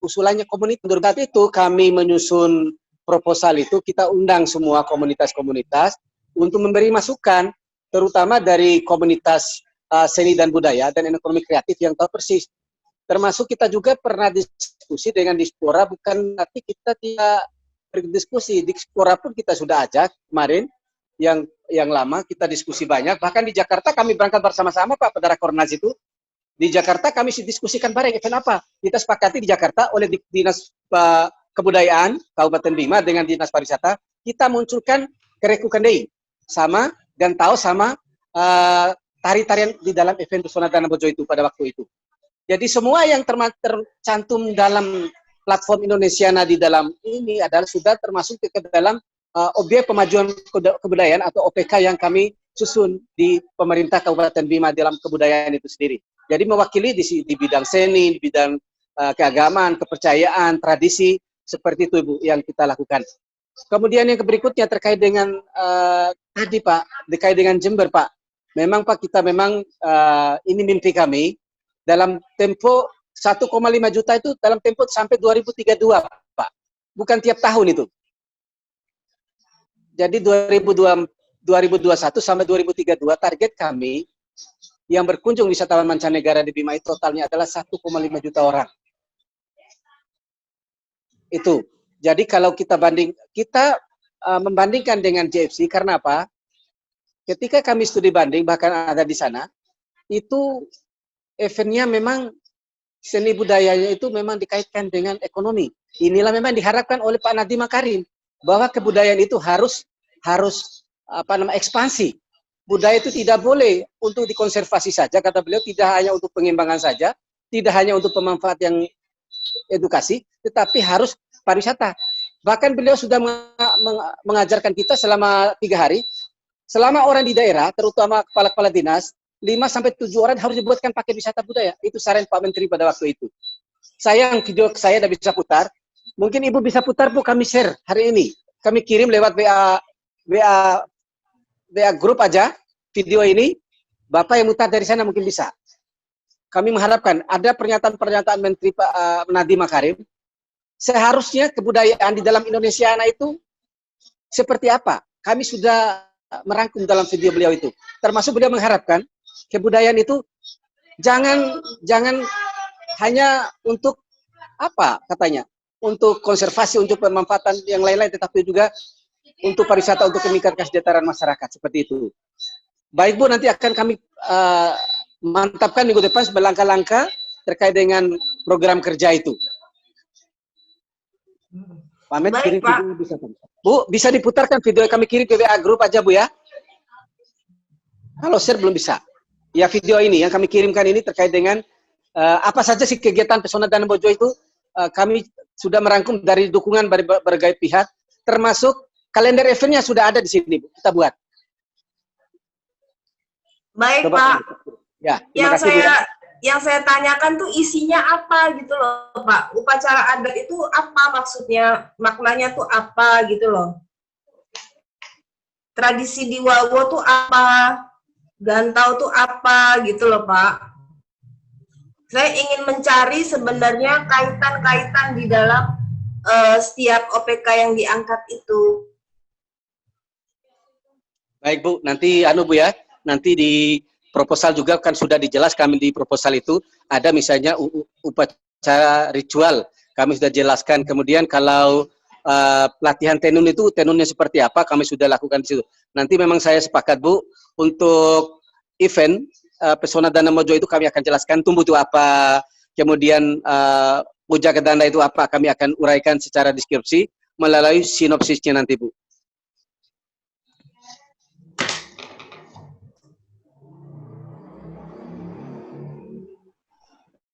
usulannya komunitas. Menurut itu kami menyusun proposal itu, kita undang semua komunitas-komunitas untuk memberi masukan, terutama dari komunitas seni dan budaya dan ekonomi kreatif yang tahu persis. Termasuk kita juga pernah diskusi dengan Dispora, bukan nanti kita tidak berdiskusi. Dispora pun kita sudah ajak kemarin, yang lama kita diskusi banyak. Bahkan di Jakarta kami berangkat bersama-sama Pak pada Rakornas itu. Di Jakarta kami diskusikan bareng event apa. Kita sepakati di Jakarta oleh Dinas Kebudayaan Kabupaten Bima dengan Dinas Pariwisata, kita munculkan Kerekukandei sama Gantau sama tari-tarian di dalam event Pesona Danau Bojo itu pada waktu itu. Jadi semua yang tercantum dalam platform Indonesiana di dalam ini adalah sudah termasuk ke dalam objek pemajuan kebudayaan atau OPK yang kami susun di pemerintah Kabupaten Bima dalam kebudayaan itu sendiri. Jadi mewakili di bidang seni, di bidang keagamaan, kepercayaan, tradisi, seperti itu Ibu yang kita lakukan. Kemudian yang berikutnya terkait dengan tadi Pak, terkait dengan Jember Pak. Memang Pak, kita memang ini mimpi kami dalam tempo 1,5 juta itu dalam tempo sampai 2032 Pak. Bukan tiap tahun itu. Jadi 2021 sampai 2032 target kami yang berkunjung wisatawan mancanegara di Bima itu totalnya adalah 1,5 juta orang. Itu. Jadi kalau kita membandingkan dengan JFC, karena apa? Ketika kami studi banding, bahkan ada di sana, itu eventnya memang seni budayanya itu memang dikaitkan dengan ekonomi. Inilah memang diharapkan oleh Pak Nadiem Makarim bahwa kebudayaan itu harus ekspansi. Budaya itu tidak boleh untuk dikonservasi saja, kata beliau, tidak hanya untuk pengembangan saja, tidak hanya untuk pemanfaat yang edukasi, tetapi harus pariwisata. Bahkan beliau sudah mengajarkan kita selama 3 hari, selama orang di daerah, terutama kepala-kepala dinas, 5-7 orang harus dibuatkan paket wisata budaya. Itu saran Pak Menteri pada waktu itu. Sayang video saya tidak bisa putar. Mungkin Ibu bisa putar Bu, kami share hari ini. Kami kirim lewat WA grup aja video ini. Bapak yang mutar dari sana mungkin bisa. Kami mengharapkan ada pernyataan Menteri Pak Nadiem Makarim. Seharusnya kebudayaan di dalam Indonesia itu seperti apa? Kami sudah merangkum dalam video beliau itu. Termasuk beliau mengharapkan kebudayaan itu jangan hanya untuk apa katanya, untuk konservasi, untuk pemanfaatan yang lain-lain, tetapi juga untuk pariwisata, untuk meningkatkan kesejahteraan masyarakat, seperti itu. Baik Bu, nanti akan kami mantapkan minggu depan berlangkah-langkah terkait dengan program kerja itu. Pamit kirim video bisa Bu, bisa diputarkan video yang kami kirim ke WA grup aja Bu ya. Kalau share belum bisa. Ya video ini yang kami kirimkan ini terkait dengan apa saja sih kegiatan Pesona Danau Bojo itu, kami sudah merangkum dari dukungan berbagai pihak, termasuk kalender eventnya sudah ada di sini Bu, kita buat. Baik Coba, Pak. Ya, yang saya tanyakan tuh isinya apa gitu loh Pak. Upacara adat itu apa maksudnya, maknanya tuh apa gitu loh. Tradisi di Wawo tuh apa? Gantau tuh apa gitu loh Pak. Saya ingin mencari sebenarnya kaitan-kaitan di dalam setiap OPK yang diangkat itu. Baik Bu, nanti Bu ya, nanti di proposal juga kan sudah dijelaskan di proposal itu ada misalnya upacara ritual, kami sudah jelaskan. Kemudian kalau pelatihan tenun itu tenunnya seperti apa kami sudah lakukan di situ. Nanti memang saya sepakat Bu untuk event Pesona Dana Mojo itu kami akan jelaskan tumbuh itu apa, kemudian puja kedanda itu apa, kami akan uraikan secara deskripsi melalui sinopsisnya nanti Bu.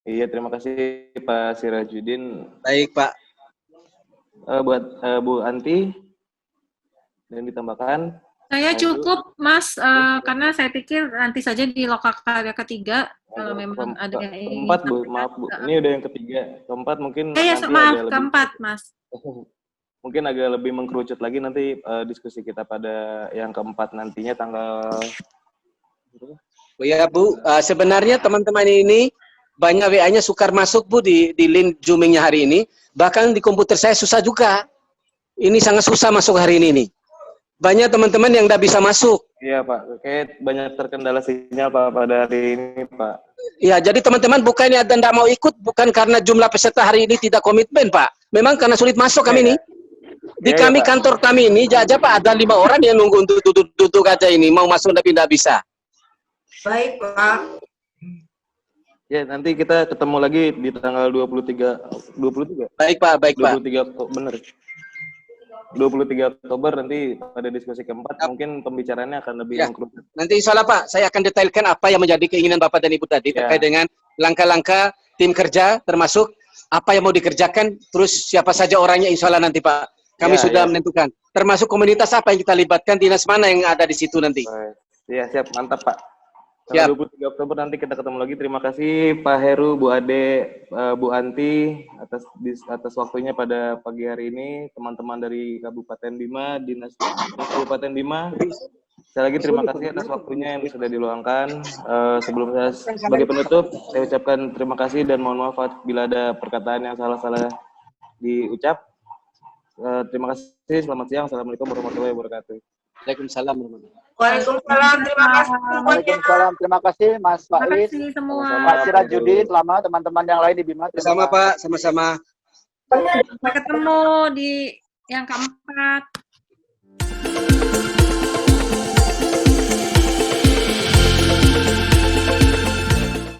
Iya, terima kasih Pak Sirajudin. Baik Pak. Buat Bu Anti, dan ditambahkan. Saya cukup Mas, karena saya pikir nanti saja di lokakarya ketiga kalau memang ada yang ingin. Keempat Bu, maaf Bu, ini udah yang ketiga. Keempat mungkin ya, nanti maaf, agak keempat Mas. Mungkin agak lebih mengkerucut lagi nanti diskusi kita pada yang keempat nantinya tanggal. Oh ya Bu, sebenarnya teman-teman ini banyak WA-nya sukar masuk Bu di link Zooming-nya hari ini. Bahkan di komputer saya susah juga. Ini sangat susah masuk hari ini nih. Banyak teman-teman yang tidak bisa masuk. Iya Pak, kayak banyak terkendala sinyal Pak pada hari ini Pak. Ya, jadi teman-teman bukannya ada tidak mau ikut, bukan karena jumlah peserta hari ini tidak komitmen Pak. Memang karena sulit masuk kami ini. Di kami kantor kami ini aja Pak ada 5 orang yang nunggu untuk duduk aja ini mau masuk tapi tidak bisa. Baik Pak. Ya, nanti kita ketemu lagi di tanggal 23. Baik Pak, baik 23 Pak. Bener. 23 Oktober nanti pada diskusi keempat mungkin pembicaraannya akan lebih mengkerucut. Nanti insya Allah Pak, saya akan detailkan apa yang menjadi keinginan Bapak dan Ibu tadi terkait dengan langkah-langkah tim kerja termasuk apa yang mau dikerjakan, terus siapa saja orangnya insya Allah nanti Pak. Kami sudah menentukan. Termasuk komunitas apa yang kita libatkan, dinas mana yang ada di situ nanti. Iya, siap. Mantap Pak. Tanggal 23 Oktober nanti kita ketemu lagi. Terima kasih Pak Heru, Bu Ade, Bu Anti atas waktunya pada pagi hari ini. Teman-teman dari Kabupaten Bima, Dinas Kabupaten Bima. Sekali lagi terima kasih atas waktunya yang sudah diluangkan. Sebelum saya sebagai penutup, saya ucapkan terima kasih dan mohon maaf bila ada perkataan yang salah-salah diucap. Terima kasih. Selamat siang. Assalamualaikum warahmatullahi wabarakatuh. Waalaikumsalam. Waalaikumsalam, terima kasih. Waalaikumsalam, terima kasih Mas Faiz, Pak Sirajudin, selama teman-teman yang lain di Bima. Sama Pak, sama-sama. Sampai ketemu di yang keempat.